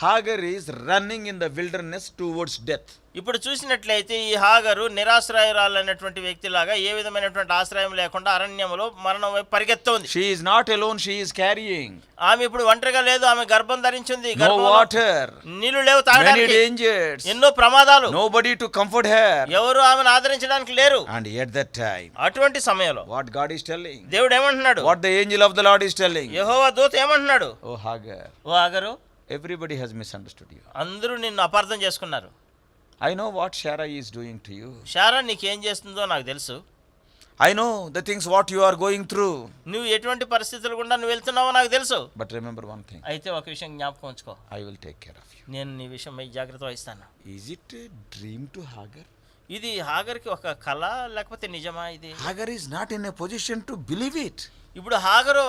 Hagar is running in the wilderness towards death. ఇప్పుడు చూసినట్లయితే ఈ హాగరు నిరాశ్రయురాలైనటువంటి వ్యక్తిలాగా ఏ విధమైనటువంటి ఆశ్రయం లేకుండా అరణ్యములో మరణం వైపు పరిగెత్తుంది. She is not alone, she is carrying. ఆమె ఇప్పుడు ఒంటరిగా లేదు, ఆమె గర్భం ధరించింది. No water. నీళ్లు లేవు Many తాగడానికి. dangers. ఎన్నో ప్రమాదాలు. Nobody to comfort her. ఎవరు ఆమెను ఆదరించడానికి లేరు. And at that time, అటువంటి సమయంలో what God is telling? దేవుడు ఏమంటున్నాడు? What the angel of the Lord is telling? యెహోవా దూత ఏమంటున్నాడు? Oh Hagar, oh Hagar, everybody has misunderstood you. అందరూ నిన్ను అపార్థం చేసుకున్నారు. I know what Sarah is doing to you. Sarah నీకేం చేస్తుందో నాకు తెలుసు. I know the things what you are going through. నువ్వు ఎటువంటి పరిస్థితులు గుండా నువ్వు వెళ్తున్నావో నాకు తెలుసు. But remember one thing. అయితే ఒక విషయం జ్ఞాపకం ఉంచుకో. I will take care of you. నేను నీ విషయమై జాగ్రత్త వహిస్తాను. Is it a dream to Hagar? ఇది హాగర్కి ఒక కళ లేకపోతే నిజమా? ఇది Hagar is not in a position to believe it. ఇప్పుడు హాగరు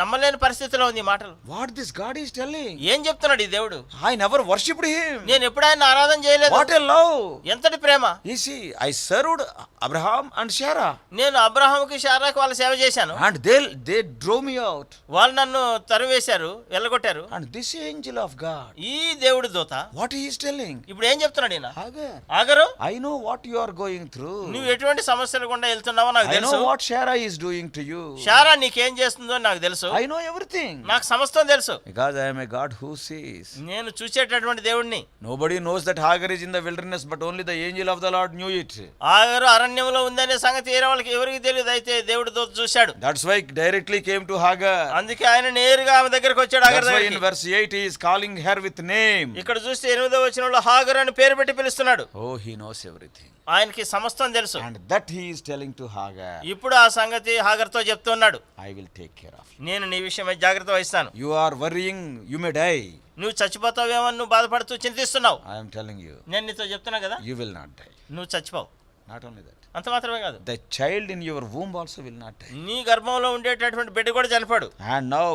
నమ్మలేని పరిస్థితిలో ఉంది. మాటలు What this God is telling? ఏం చెప్తున్నాడు ఈ దేవుడు? I never worshipped him. నేను ఎప్పుడు ఆయన ఆరాధన చేయలేదు. What a love. ఎంతటి ప్రేమ. You see, I served Abraham and Sarah. నేను అబ్రహాముకి శారాకి వాళ్ళ సేవ చేశాను. And they drove me out. వాళ్ళు నన్ను తరివేశారు, వెళ్ళగొట్టారు. And this angel of God, ఈ దేవుడి దూత what he is telling? ఇప్పుడు ఏం చెప్తున్నాడు ఈయన? Hagar, Hagar, I know what you are going through. నువ్వు ఎటువంటి సమస్యలు గుండా వెళ్తున్నావో నాకు I తెలుసు. know what Sarah is doing to you. Sarah నీకేం చేస్తుందో నాకు తెలుసు. I know everything. నాకు సమస్తం తెలుసు. Because I am a God who sees. నేను చూసేటటువంటి దేవుడిని. Nobody knows that Hagar is in the wilderness, but only the angel of the Lord knew it. హాగరు అరణ్యంలో ఉందనే సంగతి ఎవరికి తెలియదు, అయితే దేవుడి దూత చూశాడు. That's why directly came to Hagar. అందుకే ఆయన నేరుగా ఆమె దగ్గరికి వచ్చాడు. That's why in verse 8 he is calling her with name. ఇక్కడ చూస్తే 8వ వచనంలో హాగరు అని పేరు పెట్టి పిలుస్తున్నాడు. Oh, he knows everything. ఆయనకి సమస్తం తెలుసు. And that he is telling to Hagar. ఇప్పుడు ఆ సంగతి హాగర్తో చెప్తున్నాడు. I will take care of you. నేను నీ విషయమై జాగ్రత్త వహిస్తాను. You are worrying, you may die. నువ్వు చచ్చిపోతావేమో నువ్వు బాధపడుతూ చింతిస్తున్నావు. I am telling you. నేను నీతో చెప్తున్నా కదా, You will not die. నువ్వు చచ్చిపోవు. Not only that. అంత మాత్రమే కాదు, The child in your womb also will not die. నీ గర్భంలో ఉండేటటువంటి బిడ్డ కూడా చనిపోడు. And now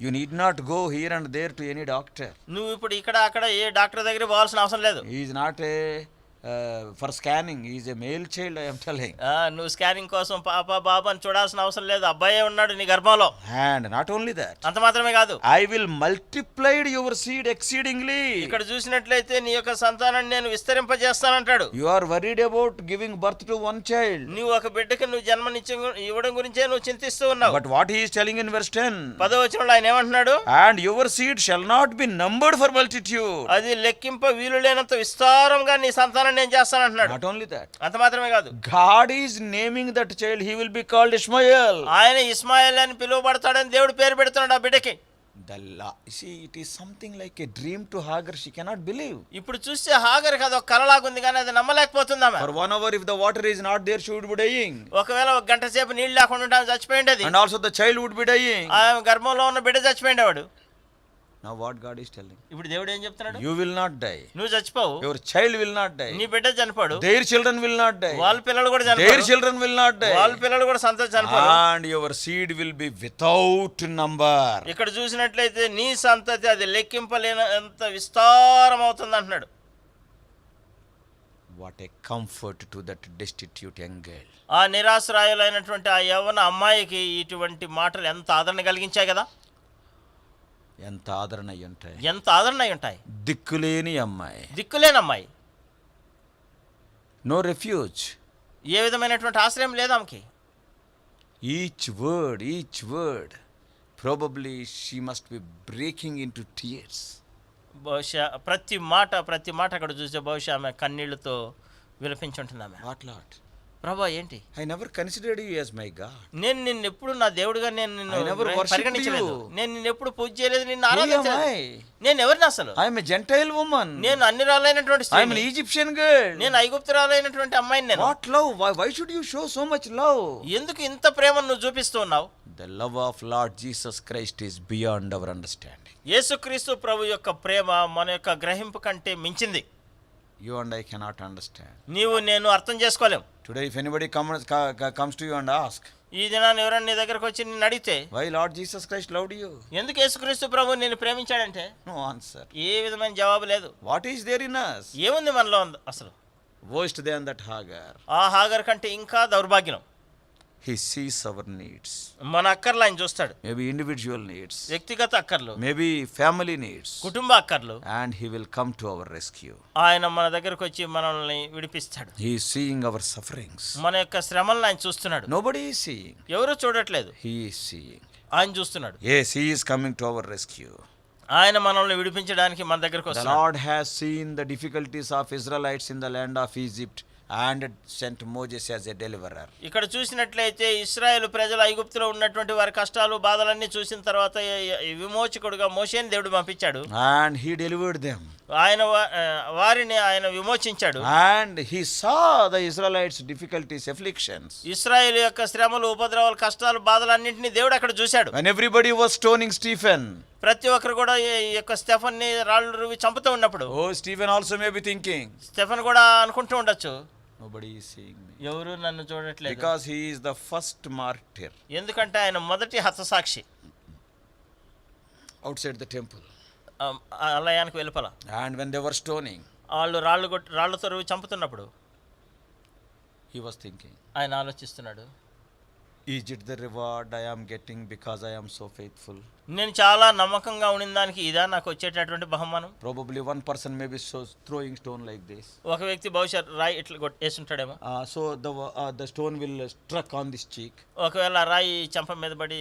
you need not go here and there to any doctor. నువ్వు ఇప్పుడు ఇక్కడ అక్కడ ఏ డాక్టర్ దగ్గర పోవాల్సిన అవసరం లేదు. He is not a for scanning. He is a male child, I am telling. నువ్వు స్కానింగ్ కోసం పాప బాబు అని చూడాల్సిన అవసరం లేదు, అబ్బాయే ఉన్నాడు నీ గర్భంలో. And not only that, అంత మాత్రమే కాదు, I will multiply your seed exceedingly. ఇక్కడ చూసినట్లయితే నీ యొక్క సంతానాన్ని నేను విస్తరింపజేస్తానంటాడు. You are worried about giving birth to one child. నువ్వు ఒక బిడ్డకి నువ్వు ఇవ్వడం గురించే నువ్వు చింతిస్తూ ఉన్నావు. But what he is telling in verse 10, 10వ వచనంలో ఆయన ఏమంటున్నాడు? and your seed shall not be numbered for multitude. అది లెక్కింప వీలు లేనంత విస్తారంగా నీ సంతానం నేను చేస్తానంటున్నాడు. Not only that, అంత మాత్రమే కాదు, God is naming that child. He will be called Ishmael. ఆయన ఇస్మాయిల్ అని పిలువబడతాడని దేవుడు పేరు పెడుతున్నాడు ఆ బిడ్డకి. See, it is something like a dream to Hagar. She cannot believe. ఇప్పుడు చూస్తే హాగర్ కదా ఒక కలలాగుంది కానీ అది నమ్మలేకపోతుంది ఆమె. For 1 hour, if the water is not there, she would be dying. ఒకవేళ ఒక గంట సేపు నీళ్ళు లేకుండా ఉంటే ఆమె చచ్చిపోయిండేది. And also the child would be dying. ఆమె గర్భంలో ఉన్న బిడ్డ చచ్చిపోయిండేవాడు. Now what God is telling? ఇప్పుడు దేవుడు ఏం చెప్తున్నాడు? You will not die. నువ్వు చచ్చిపోవు, Your child will not die. నీ బిడ్డ చనిపోడు, Their children will not die. వాళ్ళ పిల్లలు కూడా Their చనిపోరు, children will not die. వాళ్ళ పిల్లలు కూడా చనిపోరు. And your seed will be without number. ఇక్కడ చూసినట్లయితే నీ సంతతి అది లెక్కింపలేనంత విస్తారం అవుతుంది అంటున్నాడు. What a comfort to that destitute young girl. ఆ నిరాశ్రాయులైనటువంటి ఆ యవ్వన అమ్మాయికి ఇటువంటి మాటలు ఎంత ఆదరణ కలిగించాయి కదా. ఎంత ఆదరణ అయి ఉంటాయి, ఎంత ఆదరణ అయి ఉంటాయి. దిక్కులేని అమ్మాయి, దిక్కులేని అమ్మాయి, నో రెఫ్యూజ్, ఏ విధమైనటువంటి ఆశ్రయం లేదు ఆమెకి. Each word probably she must be breaking into tears. బహుశా ప్రతి మాట అక్కడ చూస్తే బహుశా ఆమె కన్నీళ్లతో విలపించుంటుంది ఆమె. What Lord? ప్రభా ఏంటి? I never considered you as my God. నేను నిన్ను ఎప్పుడు నా దేవుడిగా నేను నిన్ను I never worshipped పరిగణించలేదు. you. నేను నిన్ను ఎప్పుడు పూజ చేయలేదు, నిన్ను Who am ఆరాధించలేదు. I? నేను ఎవరిని అసలు? I am a Gentile woman. నేను అన్ని రాలైనటువంటి I am an Egyptian girl. నేను ఐగుప్తురాలైనటువంటి అమ్మాయిని నేను. What love? Why should you show so much love? ఎందుకు ఇంత ప్రేమను నువ్వు చూపిస్తూ ఉన్నావు? The love of Lord Jesus Christ is beyond our understanding. యేసుక్రీస్తు ప్రభు యొక్క ప్రేమ మన యొక్క గ్రహింపు కంటే మించింది. You and I cannot understand. నీవు నేను అర్థం చేసుకోలేం. Today if anybody comes to you and ask, ఈ దినాన్ని ఎవరైనా నీ దగ్గరకు వచ్చి నిన్ను అడిగితే, why Lord Jesus Christ loved you? ఎందుకు యేసుక్రీస్తు ప్రభు నిన్ను ప్రేమించాడంటే, No answer. ఏ విధమైన జవాబు లేదు. What is there in us? ఏముంది మనలో అసలు? Worse than that Hagar. ఆ హాగర్ కంటే ఇంకా దౌర్భాగ్యం. He sees our needs. మన అక్కర్లు ఆయన చూస్తాడు. Maybe individual needs. వ్యక్తిగత అక్కర్లు, Maybe family needs. కుటుంబ అక్కర్లు. And he will come to our rescue. ఆయన మన దగ్గరకు వచ్చి మనల్ని విడిపిస్తాడు. He is seeing our sufferings. మన యొక్క శ్రమలను ఆయన చూస్తున్నాడు. Nobody is seeing. ఎవరు చూడట్లేదు, He is seeing. ఆయన చూస్తున్నాడు. Yes, he is coming to our rescue. ఆయన మనల్ని విడిపించడానికి మన దగ్గరకు The వస్తున్నాడు. Lord has seen the difficulties of Israelites in the land of Egypt and sent Moses as a deliverer. ఇక్కడ చూసినట్లయితే ఇశ్రాయేలు ప్రజలు ఐగుప్తులో ఉన్నటువంటి వారి కష్టాలు బాధలన్నీ చూసిన తర్వాత విమోచకుడుగా మోషేని దేవుడు పంపించాడు. And he delivered them. ఆయన వారిని ఆయన విమోచించాడు. And he saw the Israelites' difficulties, afflictions. ఇశ్రాయేలు యొక్క శ్రమలు, ఉపద్రవాలు, కష్టాలు, బాధలన్నింటినీ దేవుడు అక్కడ చూశాడు. When everybody was stoning Stephen. ప్రతి ఒక్కరు కూడా ఈ యొక్క స్టెఫన్ని రాళ్ళు రువి చంపుతూ ఉన్నప్పుడు, Oh, Stephen also may be thinking, Stefan కూడా అనుకుంటూ ఉండొచ్చు, nobody is seeing me. ఎవరు నన్ను చూడట్లేదు. Because he is the first martyr. ఎందుకంటే ఆయన మొదటి హతసాక్షి. Outside the temple. ఆలయానికి వెలుపల. And when they were stoning, వాళ్ళు రాళ్ళతో రువి చంపుతున్నప్పుడు he was thinking, ఆయన ఆలోచిస్తున్నాడు, is it the reward I am getting because I am so faithful? నేను చాలా నమ్మకంగా ఉండిన దానికి ఇదా నాకు వచ్చేటటువంటి బహుమానం? Probably one person may be throwing stone like this. ఒక వ్యక్తి బహుశా రాయి ఇట్లా వేస్తుంటాడేమో. So the stone will struck on this cheek. ఒకవేళ రాయి చెంప మీద పడి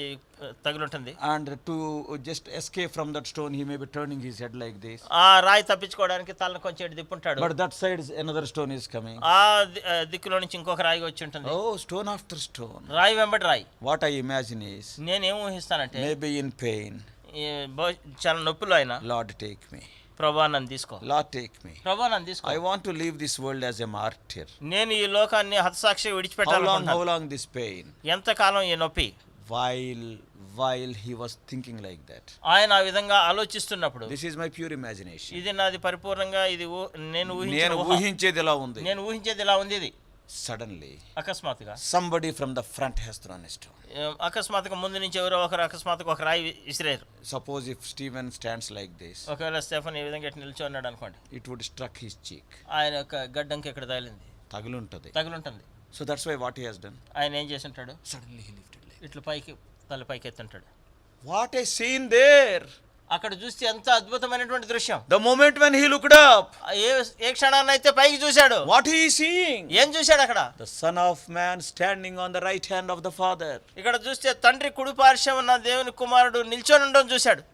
తగులుంటుంది. And to just escape from that stone, he may be turning his head like this. ఆ రాయి తప్పించుకోవడానికి తలను కొంచెం ఇటు తిప్పుంటాడు. But that side another stone is coming. ఆ దిక్కులో నుంచి ఇంకొక రాయి వచ్చి ఉంటుంది. Oh, stone after stone. రాయి వెంబడి రాయి. What I imagine is, నేనేం ఊహిస్తానంటే, maybe in pain, చాలా నొప్పిలో అయినా, Lord take me. ప్రభా నన్ను తీసుకో, Lord take me. ప్రభా నన్ను తీసుకో. I want to leave this world as a martyr. నేను ఈ లోకాన్ని హతసాక్షిగా విడిచిపెట్టాలనుకుంటున్నాను. How long this pain? ఎంతకాలం ఈ నొప్పి? While he was thinking like that. ఆయన ఆ విధంగా ఆలోచిస్తున్నప్పుడు, This is my pure imagination. ఇది నాది పరిపూర్ణంగా, ఇది నేను ఊహించేది ఎలా ఉంది. నేను ఊహించేది ఇలా ఉంది. ఇది Suddenly, అకస్మాత్తుగా somebody from the front has thrown a stone. అకస్మాత్తుగా ముందు నుంచి ఎవరో ఒకరు అకస్మాత్తుగా ఒక రాయి విసిరారు. Suppose if Stephen stands like this, ఒకవేళ స్టెఫన్ ఈ విధంగా నిల్చో ఉన్నాడు అనుకోండి, it would struck his cheek. ఆయన యొక్క గడ్డంకి ఇక్కడ తగిలింది, తగులుంటుంది. So that's why what he has done. ఆయన ఏం చేసి ఉంటాడు? Suddenly he lifted like. ఇట్లా పైకి తల పైకి ఎత్తుంటాడు. What a scene there! అక్కడ చూస్తే ఎంత అద్భుతమైనటువంటి దృశ్యం. The moment when he looked up, ఏ క్షణాన్ని అయితే పైకి చూశాడు, what he is seeing? ఏం చూశాడు అక్కడ? The Son of Man standing on the right hand of the Father. ఇక్కడ చూస్తే తండ్రి కుడి పార్శ్వం ఉన్న దేవుని కుమారుడు నిల్చొని ఉండడం చూశాడు.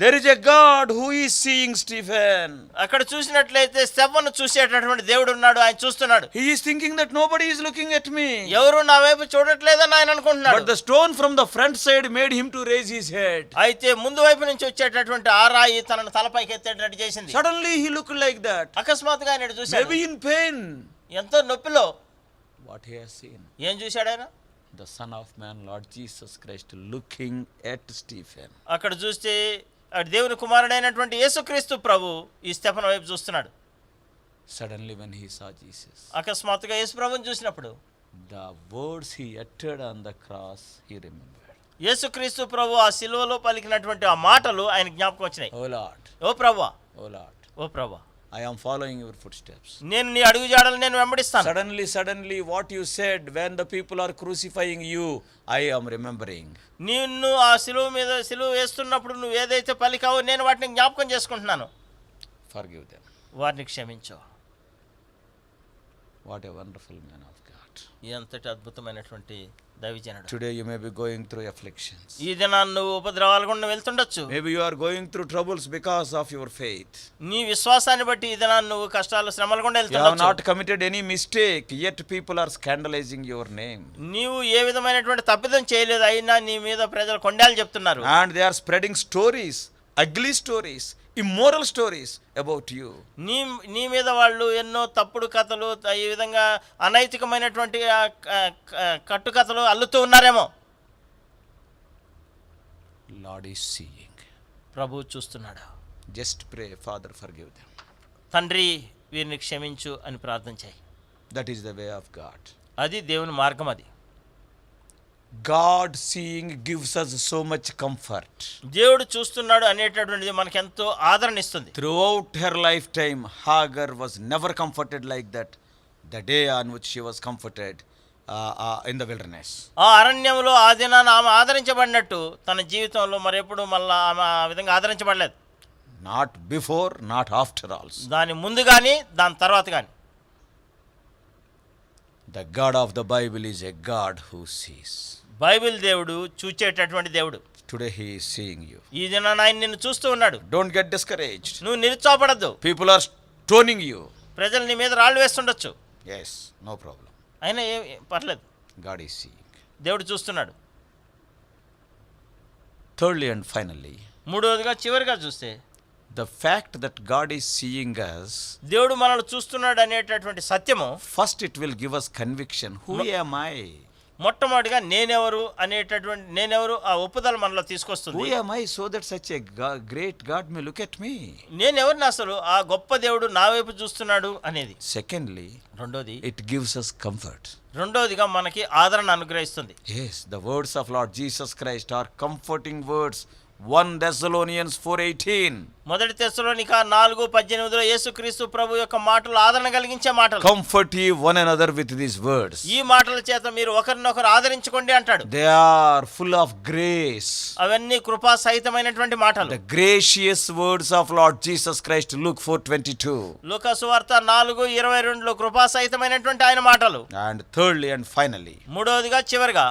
There is a God who is seeing Stephen. అక్కడ చూసినట్లయితే స్టెఫను చూసేటటువంటి దేవుడు ఉన్నాడు, ఆయన చూస్తున్నాడు. He is thinking that nobody is looking at me. ఎవరు నా వైపు చూడట్లేదని ఆయన అనుకుంటున్నాడు. But the stone from the front side made him to raise his head. అయితే ముందు వైపు నుంచి వచ్చేటటువంటి ఆ రాయి తనను తలపైకి ఎత్తేటట్టు చేసింది. Suddenly he looked like that. అకస్మాత్తుగా ఆయన చూశాడు. Maybe in pain. ఎంతో నొప్పిలో. What he has seen? ఏం చూశాడు ఆయన? The Son of Man, Lord Jesus Christ, looking at Stephen. అక్కడ చూస్తే దేవుని కుమారుడైనటువంటి యేసుక్రీస్తు ప్రభు ఈ స్టెఫను వైపు చూస్తున్నాడు. Suddenly when he saw Jesus, అకస్మాత్తుగా యేసు ప్రభువుని చూసినప్పుడు the words he uttered on the cross he remembered. యేసుక్రీస్తు ప్రభు ఆ సిలువలో పలికినటువంటి ఆ మాటలు ఆయన జ్ఞాపకం వచ్చినాయి. Oh Lord, ఓ ప్రభువా, oh Lord, ఓ ప్రభువా, I am following your footsteps. నేను నీ అడుగుజాడలు నేను వెంబడిస్తాను. Suddenly what you said when the people are crucifying you, I am remembering. నిన్ను ఆ సిలువ మీద సిలువ వేస్తున్నప్పుడు నువ్వు ఏదైతే పలికావో నేను వాటిని జ్ఞాపకం చేసుకుంటున్నాను. Forgive them. వారిని క్షమించు. What a wonderful man of God. ఎంతటి అద్భుతమైనటువంటి దైవజనుడు. Today you may be going through afflictions. ఈ దినాన్ని నువ్వు ఉపద్రవాలు గుండా వెళ్తుండొచ్చు. Maybe you are going through troubles because of your faith. నీ విశ్వాసాన్ని బట్టి ఈ దినాన్ని నువ్వు కష్టాలు శ్రమలు గుండా You have వెళ్తుండొచ్చు. not committed any mistake, yet people are scandalizing your name. నీవు ఏ విధమైనటువంటి తప్పిదం చేయలేదు, అయినా నీ మీద ప్రజలు కొండలు చెప్తున్నారు. And they are spreading stories, ugly stories, immoral stories about you. నీ మీద వాళ్ళు ఎన్నో తప్పుడు కథలు, ఈ విధంగా అనైతికమైనటువంటి కట్టుకథలు అల్లుతూ ఉన్నారేమో. Lord is seeing. ప్రభువు చూస్తున్నాడు. Just pray, Father, forgive them. తండ్రి వీరిని క్షమించు అని ప్రార్థన చేయి. That is the way of God. అది దేవుని మార్గం. అది God seeing gives us so much comfort. దేవుడు చూస్తున్నాడు అనేటటువంటిది మనకు ఎంతో ఆదరణ ఇస్తుంది. Throughout her lifetime, Hagar was never comforted like that. The day on which she was comforted in the wilderness. ఆ అరణ్యంలో ఆ దినాన ఆమె ఆదరించబడినట్టు తన జీవితంలో మరెప్పుడు మళ్ళా ఆమె ఆ విధంగా ఆదరించబడలేదు. Not before, not after also. దాని ముందు కానీ దాని తర్వాత కానీ. The God of the Bible is a God who sees. Bible దేవుడు చూచేటటువంటి దేవుడు. Today he is seeing you. ఈ దినాన ఆయన నిన్ను చూస్తూ ఉన్నాడు. Don't get discouraged. నువ్వు నిరుత్సాహపడద్దు. People are stoning you. ప్రజలు నీ మీద రాళ్ళు వేస్తుండొచ్చు. Yes, no problem. అయినా పర్లేదు, God is seeing. దేవుడు చూస్తున్నాడు. Thirdly and finally, మూడవదిగా చివరిగా చూస్తే the fact that God is seeing us, దేవుడు మనల్ని చూస్తున్నాడు అనేటటువంటి సత్యము, first it will give us conviction. Who am I? మొట్టమొదటిగా నేనెవరు ఆ ఒప్పుదల మనలో తీసుకొస్తుంది. Who am I so that such a great God may look at me? నేనెవరిని అసలు ఆ గొప్ప దేవుడు నా వైపు చూస్తున్నాడు అనేది. Secondly, రెండోది, it gives us comfort. రెండోదిగా మనకి ఆదరణ అనుగ్రహిస్తుంది. Yes, the words of Lord Jesus Christ are comforting words. 1 Thessalonians 4:18. మొదటి తెస్సలోనిక 4:18 యేసుక్రీస్తు ప్రభు యొక్క మాటలు ఆదరణ కలిగించే మాటలు. Comfort ye one another with these words. ఈ మాటల చేత మీరు ఒకరినొకరు ఆదరించుకోండి అంటాడు. They are full of grace. అవన్నీ కృపా సహితమైనటువంటి మాటలు. The gracious words of Lord Jesus Christ, Luke 4:22. లూకా సువార్త 4:22 కృపా సహితమైనటువంటి ఆయన మాటలు. And thirdly and finally, మూడవదిగా చివరిగా,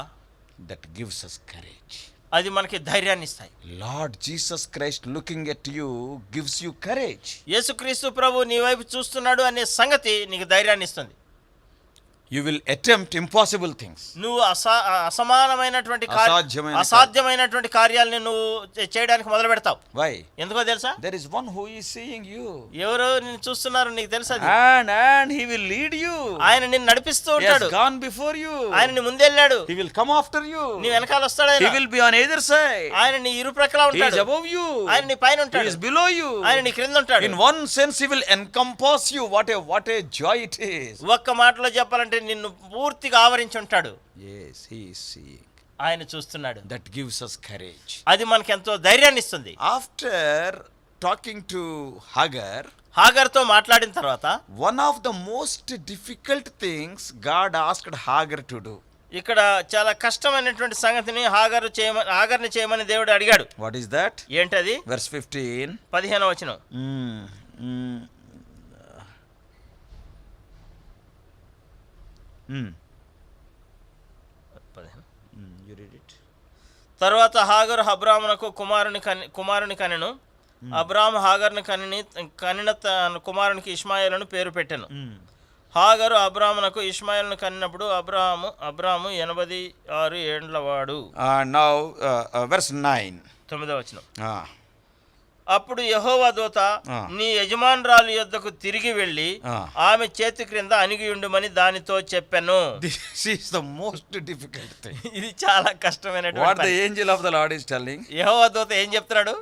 that gives us courage. అది మనకి ధైర్యాన్ని ఇస్తాయి. Lord Jesus Christ looking at you gives you courage. యేసుక్రీస్తు ప్రభు నీ వైపు చూస్తున్నాడు అనే సంగతి నీకు ధైర్యాన్ని ఇస్తుంది. You will attempt impossible things. నువ్వు అసమానమైనటువంటి అసాధ్యమైనటువంటి కార్యాలను నువ్వు చేయడానికి మొదలు పెడతావు. Why? ఎందుకో తెలుసా? There is one who is seeing you. ఎవరో నిన్ను చూస్తున్నారు, నీకు తెలుసా? And he will lead you. ఆయన నిన్ను నడిపిస్తూ ఉంటాడు. He has gone before you. ఆయన నీ ముందెళ్ళాడు. He will come after you. నీ వెనకాల వస్తాడు ఆయన. He will be on either side. ఆయన నీ ఇరు ప్రక్కల ఉంటాడు. He is above you. ఆయన నీ పైన ఉంటాడు. He is below you. ఆయన నీ క్రింద ఉంటాడు. In one sense he will encompass you. What a joy it is. ఒక్క మాటలో చెప్పాలంటే నిన్ను పూర్తిగా ఆవరించి ఉంటాడు. Yes, he is seeing. ఆయన చూస్తున్నాడు. That gives us courage. అది మనకి ఎంతో ధైర్యాన్ని ఇస్తుంది. After talking to Hagar, హాగర్తో మాట్లాడిన తర్వాత one of the most difficult things God asked Hagar to do. ఇక్కడ చాలా కష్టమైనటువంటి సంగతిని హాగర్ని చేయమని దేవుడు అడిగాడు. What is that? ఏంటది? Verse 15. 15వ వచనం. You read it. తర్వాత హాగరు అబ్రామునకు కుమారుని కనెను. అబ్రాము హాగర్ని కనిన తన కుమారునికి ఇష్మాయేలును పేరు పెట్టెను. హాగరు అబ్రామునకు ఇష్మాయేలును కనినప్పుడు అబ్రాము 86 ఏండ్లవాడు. Now verse 9. 9వ వచనం. అప్పుడు యెహోవా దూత నీ యజమానురాలు యొద్దకు తిరిగి వెళ్ళి ఆమె చేతి క్రింద అణిగియుండుమని దానితో చెప్పెను. This is the most difficult thing. ఇది చాలా కష్టమైనటువంటి What the angel of the Lord is telling. యెహోవా దూత ఏం చెప్తున్నాడు?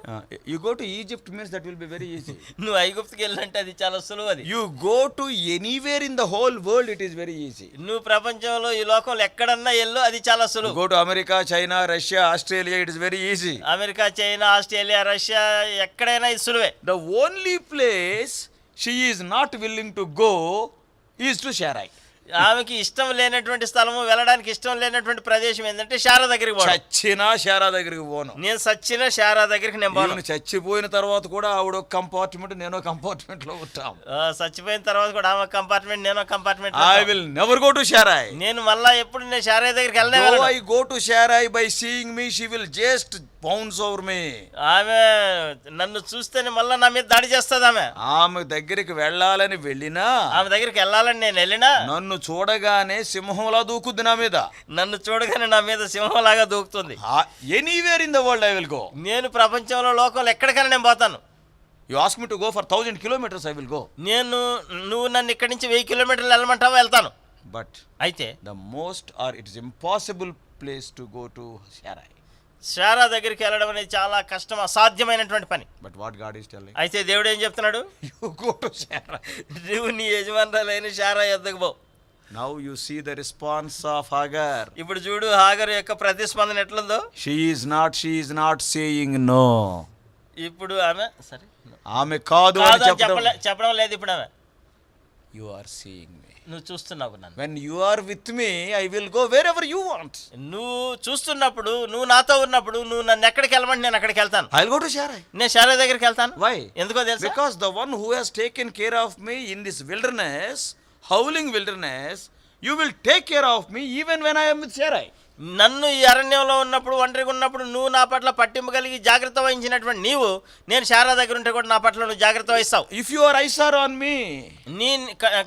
You go to Egypt means that will be very easy. నువ్వు ఐగుప్తుకి వెళ్ళాలంటే అది చాలా సులువు. అది You go to anywhere in the whole world it is very easy. నువ్వు ప్రపంచంలో ఈ లోకంలో ఎక్కడన్నా వెళ్ళు, అది చాలా సులువు. Go to America, China, Russia, Australia, it is very easy. America, China, Australia, Russia ఎక్కడైనా ఇది సులువే. The only place she is not willing to go is to Sharai. ఆమెకి ఇష్టం లేనటువంటి స్థలము, వెళ్ళడానికి ఇష్టం లేనటువంటి ప్రదేశం ఏంటంటే శారా దగ్గరికి పోను. చచ్చినా శారా దగ్గరికి పోను. నేను సచ్చిన శారా దగ్గరికి నేను పోను. చచ్చిపోయిన తర్వాత కూడా ఆవిడ కంపార్ట్మెంట్, నేను కంపార్ట్మెంట్ లో ఉంటాం. చచ్చిపోయిన తర్వాత కూడా ఆమె కంపార్ట్మెంట్, నేను compartment. I will never go to Sharai. నేను మళ్ళా ఎప్పుడు నేను శారా దగ్గరికి వెళ్ళనే వెళ్ళను. I go to Sharai, by seeing me she will just pounce over me. ఆమె నన్ను చూస్తేనే మళ్ళా నా మీద దాడి చేస్తుంది. ఆమె దగ్గరికి వెళ్ళాలని వెళ్ళినా, ఆమె దగ్గరికి వెళ్ళాలని నేను వెళ్ళినా నన్ను చూడగానే సింహంలా దూకుద్ది నా మీద. నన్ను చూడగానే నా మీద సింహంలాగా దూకుతుంది. Anywhere in the world I will go. నేను ప్రపంచంలో లోకంలో ఎక్కడికైనా నేను పోతాను. You ask me to go for 1000 kilometers, I will go. నువ్వు నన్ను ఇక్కడి నుంచి 1000 కిలోమీటర్లు వెళ్ళమంటావా, వెళ్తాను. But అయితే the most or it is impossible place to go to Sharai. Sarah దగ్గరికి వెళ్ళడం అనేది చాలా కష్టం, అసాధ్యమైనటువంటి పని. But what God is telling. అయితే దేవుడు ఏం చెప్తున్నాడు? You go to Sharai. నువ్వు నీ యజమానురాలైన శారా యొద్దకు పో. Now you see the response of Hagar. ఇప్పుడు చూడు హాగర్ యొక్క ప్రతిస్పందన ఎట్లుందో. She is not saying no. ఇప్పుడు ఆమె కాదు అని చెప్పడం లేదు. ఇప్పుడు ఆమె You are seeing me. నువ్వు చూస్తున్నావు నన్ను. When you are with me, I will go wherever you want. నువ్వు చూస్తున్నప్పుడు, నువ్వు నాతో ఉన్నప్పుడు, నువ్వు నన్ను ఎక్కడికి వెళ్ళమంటే నేను అక్కడికి వెళ్తాను. I'll go to Sharai. నేను శారా దగ్గరికి వెళ్తాను. Why? ఎందుకో తెలుసా? Because the one who has taken care of me in this wilderness, howling wilderness, you will take care of me even when I am with Sharai. నన్ను ఈ అరణ్యంలో ఉన్నప్పుడు, ఒంటరిగా ఉన్నప్పుడు నువ్వు నా పట్ల పట్టింపు కలిగి జాగ్రత్త వహించినటువంటి నీవు, నేను శారా దగ్గర ఉంటే కూడా నా పట్ల నువ్వు జాగ్రత్త వహిస్తావు. If your eyes are on me, నీ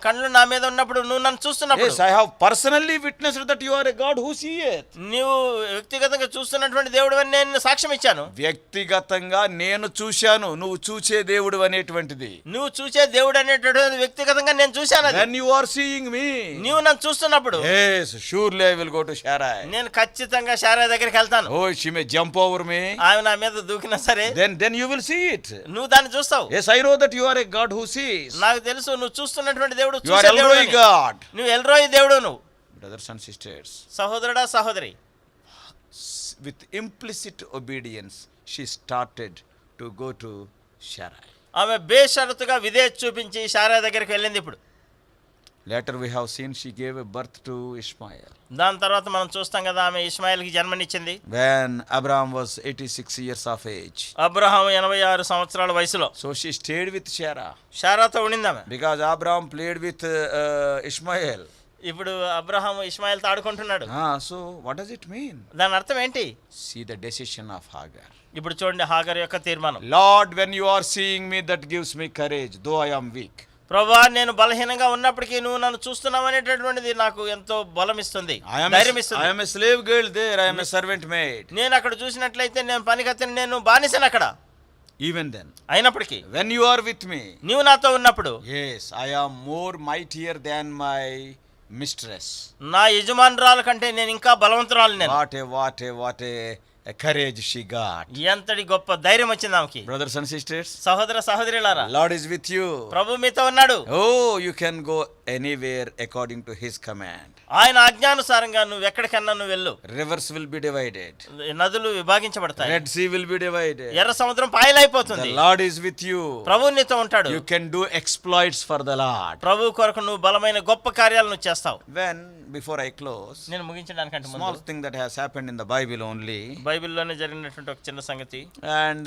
కళ్ళు నా మీద ఉన్నప్పుడు, నువ్వు నన్ను చూస్తున్నప్పుడు, yes, I have personally witnessed that you are a God who seeth. నీవు వ్యక్తిగతంగా చూస్తున్నటువంటి దేవుడు అని నేను సాక్ష్యం ఇచ్చాను. వ్యక్తిగతంగా నేను చూశాను, నువ్వు చూసే దేవుడు అనేటువంటిది. నువ్వు చూసే దేవుడు అనేటువంటిది వ్యక్తిగతంగా నేను చూశాను. When you are seeing me, నీవు నన్ను చూస్తున్నప్పుడు, yes, surely I will go to Sharai. నేను ఖచ్చితంగా శారా దగ్గరికి వెళ్తాను. Oh, she may jump over me. ఆమె నా మీద దూకినా సరే, then you will see it. నువ్వు దాన్ని చూస్తావు. Yes, I know that you are a God who sees. నాకు తెలుసు నువ్వు చూస్తున్నటువంటి దేవుడు, you are El Roi God. నువ్వు ఎల్ రోయి దేవుడు. నువ్వు brothers and sisters, సహోదరుడా సహోదరి, with implicit obedience she started to go to Sharai. ఆమె బేషరతుగా విధేయత చూపించి శారా దగ్గరికి వెళ్ళింది. ఇప్పుడు later we have seen she gave a birth to Ishmael. దాని తర్వాత మనం చూస్తాం కదా, ఆమె ఇష్మాయేలుకి జన్మనిచ్చింది. When Abraham was 86 years of age. Abraham 86 సంవత్సరాల వయసులో. So she stayed with Sarah. శారాతో ఉండింది ఆమె. Because Abraham played with Ishmael. ఇప్పుడు అబ్రహాము ఇష్మాయేల్తో ఆడుకుంటున్నాడు. So what does it mean? దాని అర్థం ఏంటి? See the decision of Hagar. ఇప్పుడు చూడండి హాగర్ యొక్క తీర్మానం. Lord, when you are seeing me, that gives me courage, though I am weak. ప్రభువా నేను బలహీనంగా ఉన్నప్పటికీ నువ్వు నన్ను చూస్తున్నావు అనేటటువంటిది నాకు ఎంతో బలం ఇస్తుంది, ధైర్యం ఇస్తుంది. I am a slave girl there, I am a servant maid. నేను అక్కడ చూసినట్లయితే నేను పనికత్తెను, నేను బానిసను అక్కడ. Even then, అయినప్పటికీ when you are with me, నీవు నాతో ఉన్నప్పుడు, yes, I am more mightier than my mistress. నా యజమానురాలు కంటే నేను ఇంకా బలవంతురాలు. నేను What a courage she got. ఎంతటి గొప్ప ధైర్యం వచ్చింది ఆమెకి. Brothers and sisters, సహోదర సహోదరులారా, Lord is with you. ప్రభు మీతో ఉన్నాడు. Oh, you can go anywhere according to his command. ఆయన ఆజ్ఞానుసారంగా నువ్వు ఎక్కడికన్నా నువ్వు వెళ్ళు. Rivers will be divided. నదులు విభాగించబడతాయి. Red Sea will be divided. ఎర్ర సముద్రం పాయలైపోతుంది. The Lord is with you. ప్రభు నీతో ఉంటాడు. You can do exploits for the Lord. ప్రభు కొరకు నువ్వు బలమైన గొప్ప కార్యాలు నువ్వు చేస్తావు. When, before I close, నేను ముగించడానికంటే small ముందు thing that has happened in the Bible only. బైబిల్లోనే జరిగినటువంటి ఒక చిన్న సంగతి. And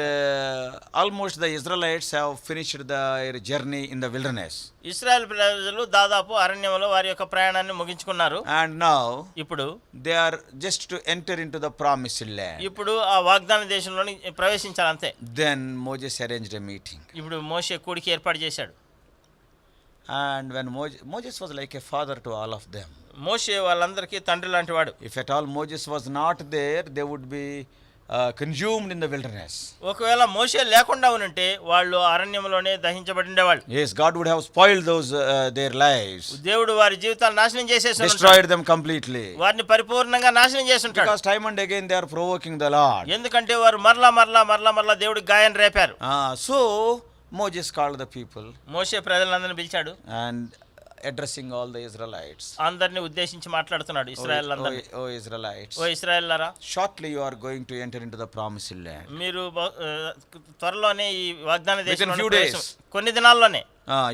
almost the Israelites have finished their journey in the wilderness. Israel ప్రజలు దాదాపు అరణ్యంలో వారి యొక్క ప్రయాణాన్ని ముగించుకున్నారు. And now ఇప్పుడు they are just to enter into the promised land. ఇప్పుడు ఆ వాగ్దాన దేశంలోని ప్రవేశించాలి అంతే. Then Moses arranged a meeting. ఇప్పుడు మోషే కూడికి ఏర్పాటు చేశాడు. And when Moses was like a father to all of them. మోషే వాళ్ళందరికీ తండ్రి లాంటి వాడు. If at all Moses was not there, they would be consumed in the wilderness. ఒకవేళ మోషే లేకుండా ఉంటే వాళ్ళు అరణ్యంలోనే దహించబడి ఉండేవాళ్ళు. Yes, God would have spoiled those their lives. దేవుడు వారి జీవితాలు నాశనం చేసేసి Destroyed them completely. వారిని పరిపూర్ణంగా నాశనం చేసి ఉంటాడు. Because time and again they are provoking the Lord. ఎందుకంటే వారు మరలా దేవుడికి గాయం రేపారు. So Moses called the people. మోషే ప్రజలందరిని పిలిచాడు. And addressing all the Israelites. అందరిని ఉద్దేశించి మాట్లాడుతున్నాడు. ఇశ్రాయేలులందరిని, O Israelites, oh ఇశ్రాయేలులారా, shortly you are going to enter into the promised land. మీరు త్వరలోనే ఈ వాగ్దాన దేశంలో few days. కొన్ని దినాల్లోనే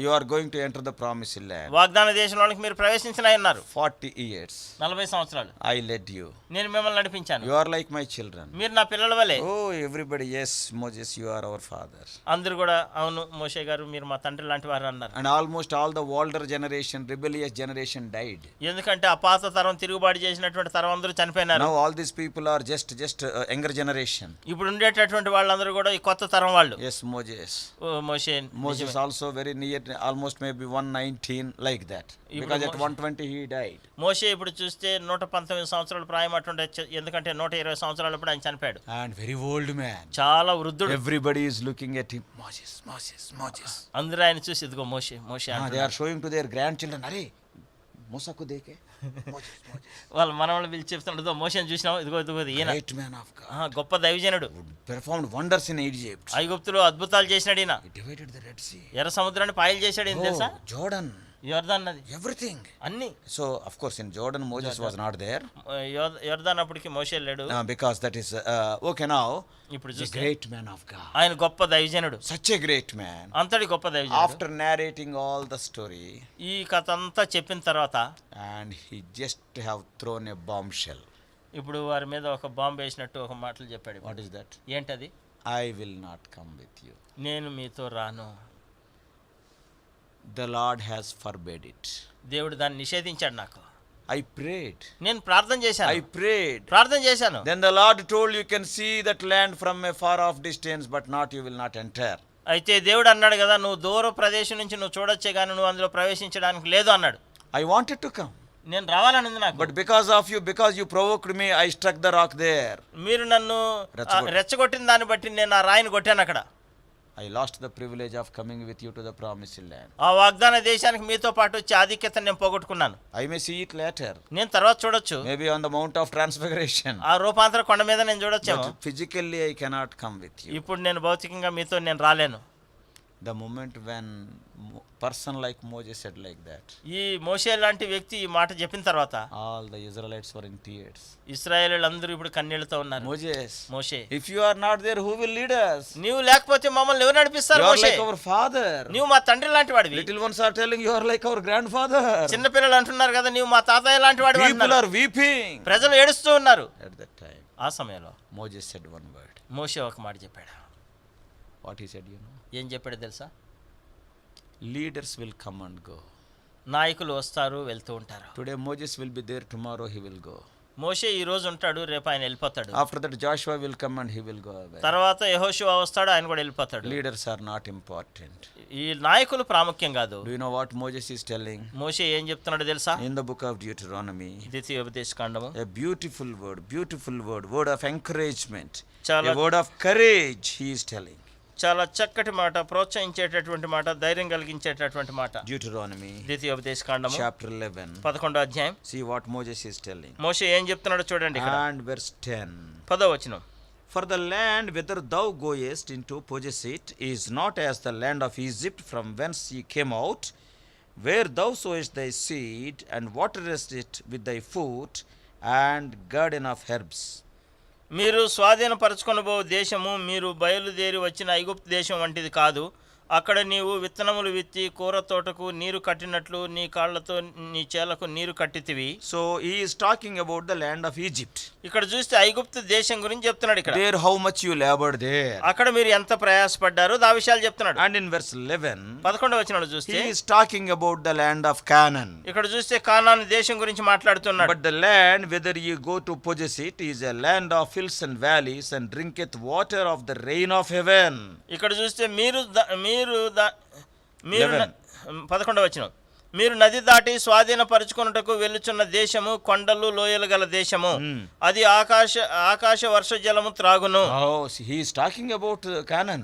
You are going to enter the promised land. వాగ్దాన దేశంలోనికి మీరు ప్రవేశించిన ఉన్నారు. 40 years 40 సంవత్సరాలు I led you. నేను మిమ్మల్ని నడిపించాను. You are like my children. మీరు నా పిల్లల వలె. Oh, everybody, yes, Moses, you are our father. అందరూ కూడా అవును మోషే గారు మీరు మా తండ్రి లాంటి వారు అన్నారు. And almost all the older generation, rebellious generation died. ఎందుకంటే ఆ పాత తరం తిరుగుబాటు చేసినటువంటి తరం అందరూ చనిపోయినారు. Now all these people are just younger generation. ఇప్పుడు ఉండేటటువంటి వాళ్ళందరూ కూడా ఈ కొత్త తరం వాళ్ళు. Yes, Moses. Oh Moshe. Moses also very near, almost maybe 119 like that. Because at 120 he died. మోషే ఇప్పుడు చూస్తే 119 సంవత్సరాల ప్రాయం అటువంటి, ఎందుకంటే 120 సంవత్సరాలప్పుడు ఆయన చనిపోయాడు. And very old man. చాలా వృద్ధుడు. Everybody is looking at him. Moses. అందరూ ఆయన చూసి ఇదిగో మోషే They are showing to their grandchildren. Arey, Musa ko dekhe. Moses. వాళ్ళ మనవాళ్ళు పిలిచి చెప్తున్నాడు, మోషేని చూసినావు, ఇదిగో ఈయన Great man of God. గొప్ప దైవజనుడు, Performed wonders in Egypt. ఐగుప్తులో అద్భుతాలు చేసినాడు ఈయన. He divided the Red Sea. ఎర్ర సముద్రాన్ని పాయలు చేశాడు ఈయన, తెలుసా? Jordan. యోర్దాన్ నది, Everything. అన్ని. So of course in Jordan Moses was not there. యోర్దాన్ అప్పటికి మోషే లేడు. Because that is okay now. ఇప్పుడు A చూస్తే great man of God. ఆయన గొప్ప దైవజనుడు, Such a great man. అంతటి గొప్ప దైవజనుడు. After narrating all the story, ఈ కథ అంతా చెప్పిన తర్వాత and he just have thrown a bombshell. ఇప్పుడు వారి మీద ఒక బాంబు వేసినట్టు ఒక మాటలు చెప్పాడు. What is that? ఏంటది? I will not come with you. నేను మీతో రాను. The Lord has forbade it. దేవుడు దాన్ని నిషేధించాడు. నాకు I prayed. నేను ప్రార్థన I చేశాను. prayed. Then the Lord told, you can see that land from a far off distance, but not you will not enter. అయితే దేవుడు అన్నాడు కదా, నువ్వు దూర ప్రదేశం నుంచి నువ్వు చూడొచ్చే కానీ నువ్వు అందులో ప్రవేశించడానికి లేదు అన్నాడు. I wanted to come. నేను రావాలని ఉంది నాకు. But because you provoked me, I struck the rock there. మీరు నన్ను రెచ్చగొట్టిన దాన్ని బట్టి నేను ఆ రాయిని కొట్టాను అక్కడ. I lost the privilege of coming with you to the promised land. ఆ వాగ్దాన దేశానికి మీతో పాటు వచ్చే ఆధిక్యతను నేను పోగొట్టుకున్నాను. I may see it later. నేను తర్వాత చూడొచ్చు. Maybe on the Mount of Transfiguration. ఆ రూపాంతర కొండ మీద నేను చూడొచ్చేమో. But physically I cannot come with you. ఇప్పుడు నేను భౌతికంగా మీతో నేను రాలేను. The moment when person like Moses said like that, ఈ మోషే లాంటి వ్యక్తి ఈ మాట చెప్పిన తర్వాత all the Israelites were in tears. ఇశ్రాయేలీయులందరూ ఇప్పుడు కన్నీళ్లతో ఉన్నారు. మోషే, if you are not there, who will lead us? నీవు లేకపోతే మమ్మల్ని ఎవరు నడిపిస్తారు? You are Moshe, like our father. నీవు మా తండ్రి లాంటి వాడివి. Little ones are telling you are like our grandfather. చిన్న పిల్లలు అంటున్నారు కదా, నీవు మా తాతయ్య లాంటి వాడివి. People are weeping. ప్రజలు ఏడుస్తూ ఉన్నారు. At that time, ఆ సమయంలో Moses said one word. మోషే ఒక మాట చెప్పాడు. What he said, you know? ఏం చెప్పాడు తెలుసా? Leaders will come and go. నాయకులు వస్తారు వెళ్తూ ఉంటారు. Today Moses will be there, tomorrow he will go. మోషే ఈ రోజు ఉంటాడు, రేపు ఆయన వెళ్ళిపోతాడు. After that, Joshua will come and he will go away. తర్వాత యెహోషువ వస్తాడు, ఆయన కూడా వెళ్ళిపోతాడు. Leaders are not important. ఈ నాయకులు ప్రాముఖ్యం కాదు. Do you know what Moses is telling? మోషే ఏం చెప్తున్నాడో తెలుసా? In the book of Deuteronomy, ద్వితీయోపదేశకాండము, a beautiful word, word of encouragement, చాలా a word of courage he is telling. చాలా చక్కటి మాట, ప్రోత్సహించేటటువంటి మాట, ధైర్యం కలిగించేటటువంటి మాట. Deuteronomy ద్వితీయోపదేశకాండము chapter 11. 11వ అధ్యాయం. See what Moses is telling. మోషే ఏం చెప్తున్నాడో చూడండి ఇక్కడ. And verse 10. 10వ వచనం. For the land whither thou goest into possess it is not as the land of Egypt from whence ye came out, where thou sowest thy seed and waterest it with thy foot and garden of herbs. మీరు స్వాధీనపరచుకొనబో దేశము మీరు బయలుదేరి వచ్చిన ఐగుప్తు దేశం వంటిది కాదు. అక్కడ నీవు విత్తనములు విత్తి కూర తోటకు నీరు కట్టినట్లు నీ కాళ్లతో నీ చేలకు నీరు కట్టితివి. So he is talking about the land of Egypt. ఇక్కడ చూస్తే ఐగుప్తు దేశం గురించి చెప్తున్నాడు. ఇక్కడ There how much you labored there. అక్కడ మీరు ఎంత ప్రయాసపడ్డారో ఆ విషయాలు చెప్తున్నాడు. And in verse 11 11వ వచనంలో చూస్తే he is talking about the land of Canaan. ఇక్కడ చూస్తే కానాను దేశం గురించి మాట్లాడుతున్నాడు. But the land whither you go to possess it is a land of hills and valleys and drinketh water of the rain of heaven. ఇక్కడ చూస్తే మీరు 11వ వచనం, మీరు నది దాటి స్వాధీనపరచుకొనుటకు వెళ్ళుచున్న దేశము కొండలు లోయలు గల దేశము, అది ఆకాశ వర్ష జలము త్రాగును. Oh, he is talking about Canaan.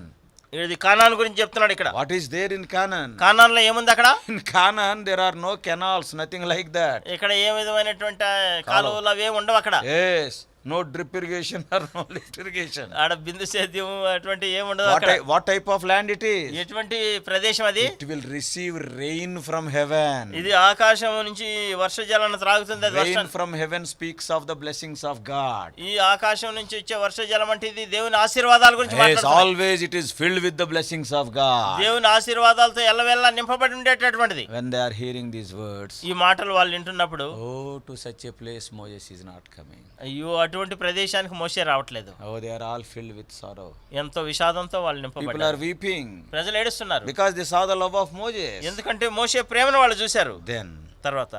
ఇది కానాన్ గురించి చెప్తున్నాడు ఇక్కడ. What is there in Canaan? Conan లో ఏముంది అక్కడ? In Canaan there are no canals, nothing like that. ఇక్కడ ఏ విధమైనటువంటి కాలువలు అవి ఉండవు అక్కడ. Yes, no drip irrigation or no lift irrigation. ఆడ బిందు సేద్యం అటువంటి ఏముండదు అక్కడ. What type of land it is? ఎటువంటి ప్రదేశం అది? It will receive rain from heaven. ఇది ఆకాశం నుంచి వర్షజలాన్ని త్రాగుతుంది. అది Rain from heaven speaks of the blessings of God. ఈ ఆకాశం నుంచి వచ్చే వర్షజలం అంటే ఇది దేవుని ఆశీర్వాదాల గురించి Yes, మాట్లాడుతుంది. always it is filled with the blessings of God. దేవుని ఆశీర్వాదాలతో ఎల్లవెల్లా నింపబడి ఉండేటటువంటిది. When they are hearing these words, ఈ మాటలు వాళ్ళు వింటున్నప్పుడు, oh, to such a place Moses is not coming. అయ్యో అటువంటి ప్రదేశానికి మోషే రావట్లేదు. Oh, they are all filled with sorrow. ఎంతో విషాదంతో వాళ్ళు People నింపబడ్డారు. are weeping ప్రజలు ఏడుస్తున్నారు. because they saw the love of Moses. ఎందుకంటే మోషే ప్రేమను వాళ్ళు చూశారు. Then తర్వాత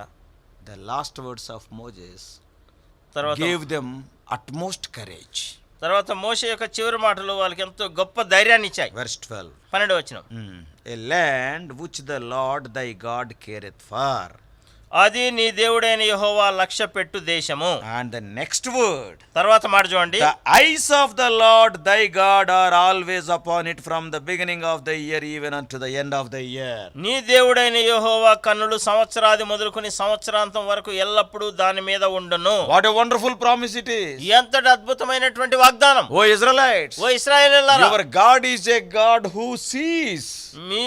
the last words of Moses తర్వాత gave them utmost courage. తర్వాత మోషే యొక్క చివరి మాటలు వాళ్ళకి ఎంతో గొప్ప ధైర్యాన్ని ఇచ్చాయి. Verse 12. 12వ వచనం. A land which the Lord thy God careth for. అది నీ దేవుడైన యెహోవా లక్ష్య పెట్టు దేశము. And the next word, తర్వాత మాట చూడండి. the eyes of the Lord thy God are always upon it from the beginning of the year even unto the end of the year. నీ దేవుడైన యెహోవా కన్నులు సంవత్సరాది మొదలుకొని సంవత్సరాంతం వరకు ఎల్లప్పుడూ దాని మీద ఉండును. What a wonderful promise it is. ఎంతటి అద్భుతమైనటువంటి వాగ్దానం. O Israelites, oh ఇశ్రాయేలీయులారా, your God is a God who sees. మీ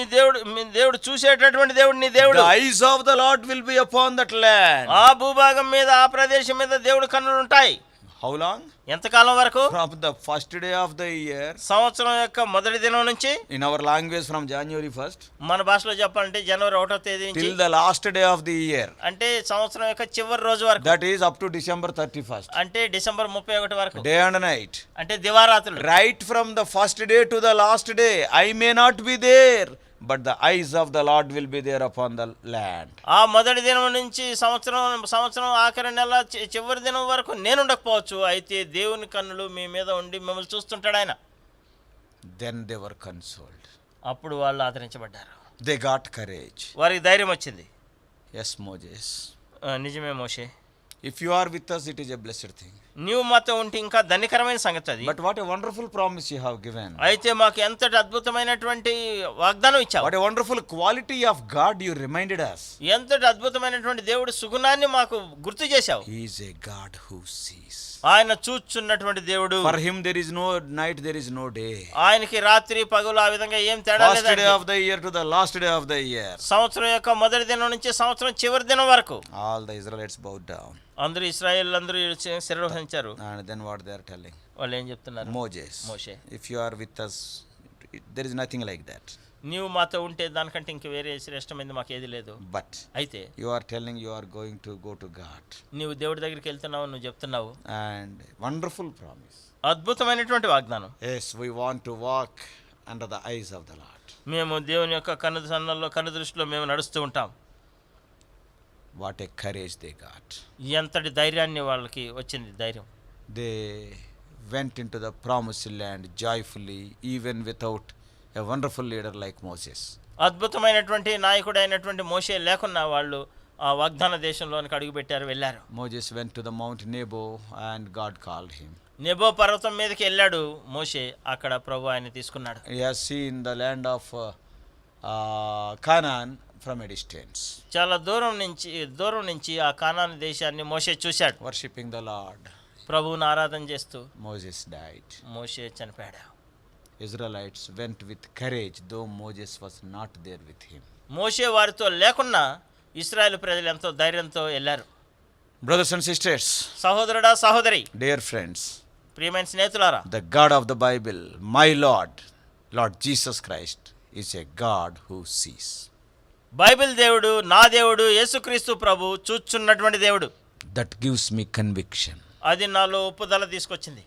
దేవుడు చూసేటటువంటి దేవుడు నీ దేవుడు. The eyes of the Lord will be upon that land. ఆ భూభాగం మీద, ఆ ప్రదేశం మీద దేవుడి కన్నులు ఉంటాయి. How long? ఎంతకాలం వరకు? From the first day of the year. సంవత్సరం యొక్క మొదటి దినం నుంచి. In our language from January 1st. మన భాషలో చెప్పాలంటే జనవరి 1వ తేదీ నుంచి. Till the last day of the year. అంటే సంవత్సరం యొక్క చివరి రోజు వరకు. That is up to December 31st. అంటే డిసెంబర్ 31 వరకు. Day and night. అంటే దివారాత్రులు. Right from the first day to the last day, I may not be there, but the eyes of the Lord will be there upon the land. ఆ మొదటి దినం నుంచి సంవత్సరం ఆఖరి నెల చివరి దినం వరకు నేను ఉండకపోవచ్చు, అయితే దేవుని కన్నులు మీ మీద ఉండి మిమ్మల్ని చూస్తుంటాడు ఆయన. Then they were consoled. అప్పుడు వాళ్ళు ఆదరించబడ్డారు. They got courage. వారికి ధైర్యం వచ్చింది. Yes, Moses. నిజమే మోషే. If you are with us, it is a blessed thing. నీవు మాతో ఉంటే ఇంకా ధన్యకరమైన సంగతి అది. But what a wonderful promise you have given. అయితే మాకు ఎంతటి అద్భుతమైనటువంటి వాగ్దానం ఇచ్చావు. What a wonderful quality of God you reminded us. ఎంతటి అద్భుతమైనటువంటి దేవుడి సుగుణాన్ని మాకు గుర్తు చేశావు. He is a God who sees. ఆయన చూచున్నటువంటి దేవుడు. For him there is no night, there is no day. ఆయనకి రాత్రి పగలు ఆ విధంగా ఏం తేడా లేదు. First day of the year to the last day of the year. సంవత్సరం యొక్క మొదటి దినం నుంచి సంవత్సరం చివరి దినం వరకు. All the Israelites bowed down. అందరూ ఇశ్రాయేలీయులందరూ శిరవహించారు. And then what they are telling? వాళ్ళు ఏం చెప్తున్నారు? మోషే, if you are with us, there is nothing like that. నీవు మాతో ఉంటే దానికంటే ఇంక వేరే శ్రేష్టమైనది మాకు ఏది లేదు. But అయితే you are telling you are going to go to God. నీవు దేవుడి దగ్గరికి వెళ్తున్నావు, నువ్వు చెప్తున్నావు. And wonderful promise. అద్భుతమైనటువంటి వాగ్దానం. Yes, we want to walk under the eyes of the Lord. మేము దేవుని యొక్క కన్ను దృష్టిలో మేము నడుస్తూ ఉంటాం. What a courage they got. ఎంతటి ధైర్యాన్ని వాళ్ళకి వచ్చింది ధైర్యం. They went into the promised land joyfully, even without a wonderful leader like Moses. అద్భుతమైనటువంటి నాయకుడు అయినటువంటి మోషే లేకున్నా వాళ్ళు ఆ వాగ్దాన దేశంలోనికి అడుగుపెట్టారు, వెళ్ళారు. Moses went to the Mount Nebo and God called him. Nebo పర్వతం మీదకి వెళ్ళాడు మోషే, అక్కడ ప్రభు ఆయన తీసుకున్నాడు. He has seen the land of Canaan from a distance. చాలా దూరం నుంచి ఆ కానాను దేశాన్ని మోషే చూశాడు. Worshipping the Lord. ప్రభువుని ఆరాధన చేస్తూ Moses died. మోషే చనిపోయాడు. Israelites went with courage, though Moses was not there with him. మోషే వారితో లేకున్నా ఇశ్రాయేలు ప్రజలు ఎంతో ధైర్యంతో వెళ్ళారు. Brothers and sisters, సహోదరుడా సహోదరి, dear friends, ప్రియమైన స్నేహితులారా, the God of the Bible, my Lord, Lord Jesus Christ, is a God who sees. Bible దేవుడు, నా దేవుడు యేసుక్రీస్తు ప్రభు చూచున్నటువంటి దేవుడు. That gives me conviction. అది నాలో ఒప్పుదల తీసుకొచ్చింది.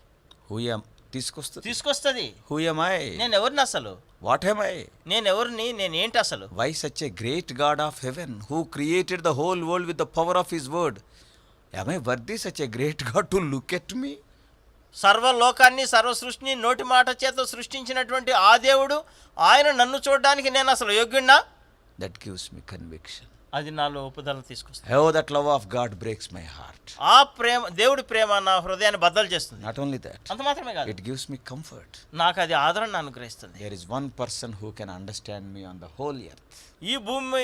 తీసుకొస్తుంది. Who am I? నేను ఎవరిని అసలు? What am I? నేను ఎవరిని? నేను ఏంటి అసలు? Why such a great God of heaven who created the whole world with the power of his word? Am I worthy such a great God to look at me? సర్వలోకాన్ని సర్వ సృష్టిని నోటి మాట చేత సృష్టించినటువంటి ఆ దేవుడు, ఆయన నన్ను చూడడానికి నేను అసలు యోగ్యున్నా? That gives me conviction. అది నాలో ఒప్పుదల తీసుకొస్తుంది. Oh, that love of God breaks my heart. ఆ ప్రేమ, దేవుడి ప్రేమ నా హృదయాన్ని బద్దలు చేస్తుంది. Not only that, అంత మాత్రమే కాదు, it gives me comfort. నాకు అది ఆదరణ అనుగ్రహిస్తుంది. There is one person who can understand me on the whole earth. ఈ భూమి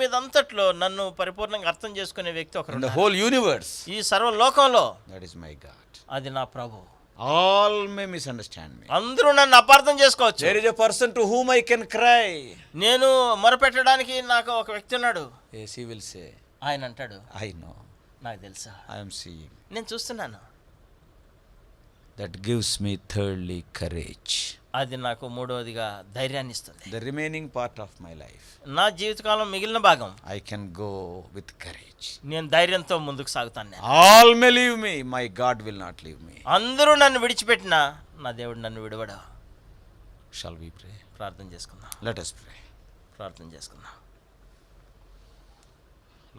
మీద అంతట్లో నన్ను పరిపూర్ణంగా అర్థం చేసుకునే వ్యక్తి ఒకరు In the whole universe. ఈ సర్వలోకంలో. That is my God. అది నా ప్రభు. All may misunderstand me. అందరూ నన్ను అపార్థం చేసుకోవచ్చు. There is a person to whom I can cry. నేను మొరపెట్టడానికి నాకు ఒక వ్యక్తి ఉన్నాడు. Yes, he will say. ఆయన అంటాడు, I know. నాకు తెలుసా, I am seeing. నేను చూస్తున్నాను. That gives me thirdly courage. అది నాకు మూడవదిగా ధైర్యాన్ని ఇస్తుంది. The remaining part of my life, నా జీవితకాలం మిగిలిన భాగం I can go with courage. నేను ధైర్యంతో ముందుకు సాగుతాను. All may leave me, my God will not leave me. అందరూ నన్ను విడిచిపెట్టినా నా దేవుడు నన్ను విడవడా. Shall we pray? ప్రార్థన చేసుకుందాం. Let us pray. ప్రార్థన చేసుకుందాం.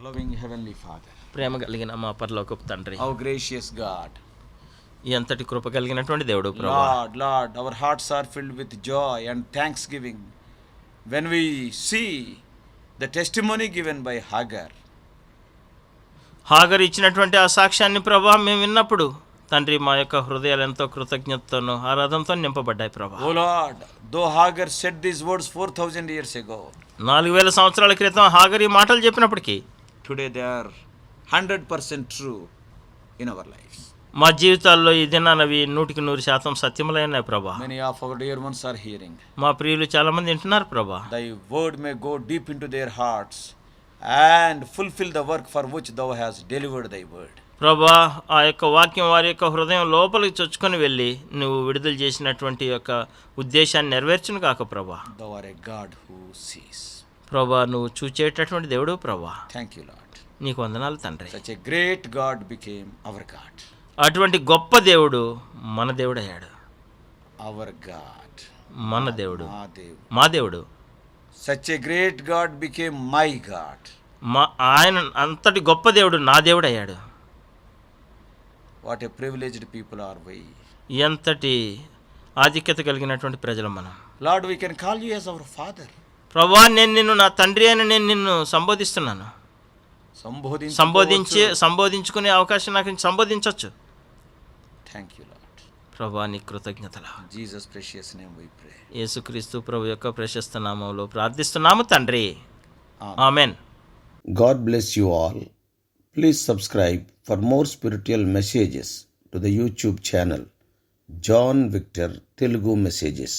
Loving Heavenly Father, ప్రేమ కలిగిన మా పరలోకపు తండ్రి, how gracious God. ఎంతటి కృప కలిగినటువంటి దేవుడు ప్రభువా. Lord, our hearts are filled with joy and thanksgiving when we see the testimony given by Hagar. Hagar ఇచ్చినటువంటి ఆ సాక్ష్యాన్ని ప్రభా మేము విన్నప్పుడు తండ్రి మా యొక్క హృదయాలు ఎంతో కృతజ్ఞతతోనూ ఆరాధనతో నింపబడ్డాయి ప్రభా. Oh Lord, though Hagar said these words 4,000 years ago, 4000 సంవత్సరాల క్రితం హాగర్ ఈ మాటలు చెప్పినప్పటికీ today they are 100% true in our lives. మా జీవితాల్లో ఈ దినానవి 100% సత్యములైనాయి ప్రభా. Many of our dear ones are hearing. మా ప్రియులు చాలా మంది వింటున్నారు ప్రభా. Thy word may go deep into their hearts and fulfill the work for which thou hast delivered thy word. ప్రభా, ఆ యొక్క వాక్యం వారి యొక్క హృదయం లోపలికి చొచ్చుకొని వెళ్ళి నువ్వు విడుదల చేసినటువంటి యొక్క ఉద్దేశాన్ని నెరవేర్చును కాక ప్రభా. Thou art a God who sees. ప్రభా, నువ్వు చూచేటటువంటి దేవుడు ప్రభా. Thank you, Lord. నీకు వందనాలు తండ్రి. Such a great God became our God. అటువంటి గొప్ప దేవుడు మన దేవుడు అయ్యాడు. Our God. మన దేవుడు, Mahadev. మా దేవుడు. Such a great God became my God. ఆయన అంతటి గొప్ప దేవుడు నా దేవుడు అయ్యాడు. What a privileged people are we. ఎంతటి ఆధిక్యత కలిగినటువంటి ప్రజలు మనం. Lord, we can call you as our Father. ప్రభా, నేను నిన్ను నా తండ్రి అని నేను నిన్ను సంబోధిస్తున్నాను. సంబోధించుకునే అవకాశం నాకు సంబోధించవచ్చు. Thank you, Lord. ప్రభా, నీ కృతజ్ఞతలు. Jesus precious name we pray. యేసుక్రీస్తు ప్రభు యొక్క ప్రశస్త నామములో ప్రార్థిస్తున్నాము తండ్రి. ఆమేన్. God bless you all. Please subscribe for more spiritual messages to the YouTube channel John Victor Telugu Messages.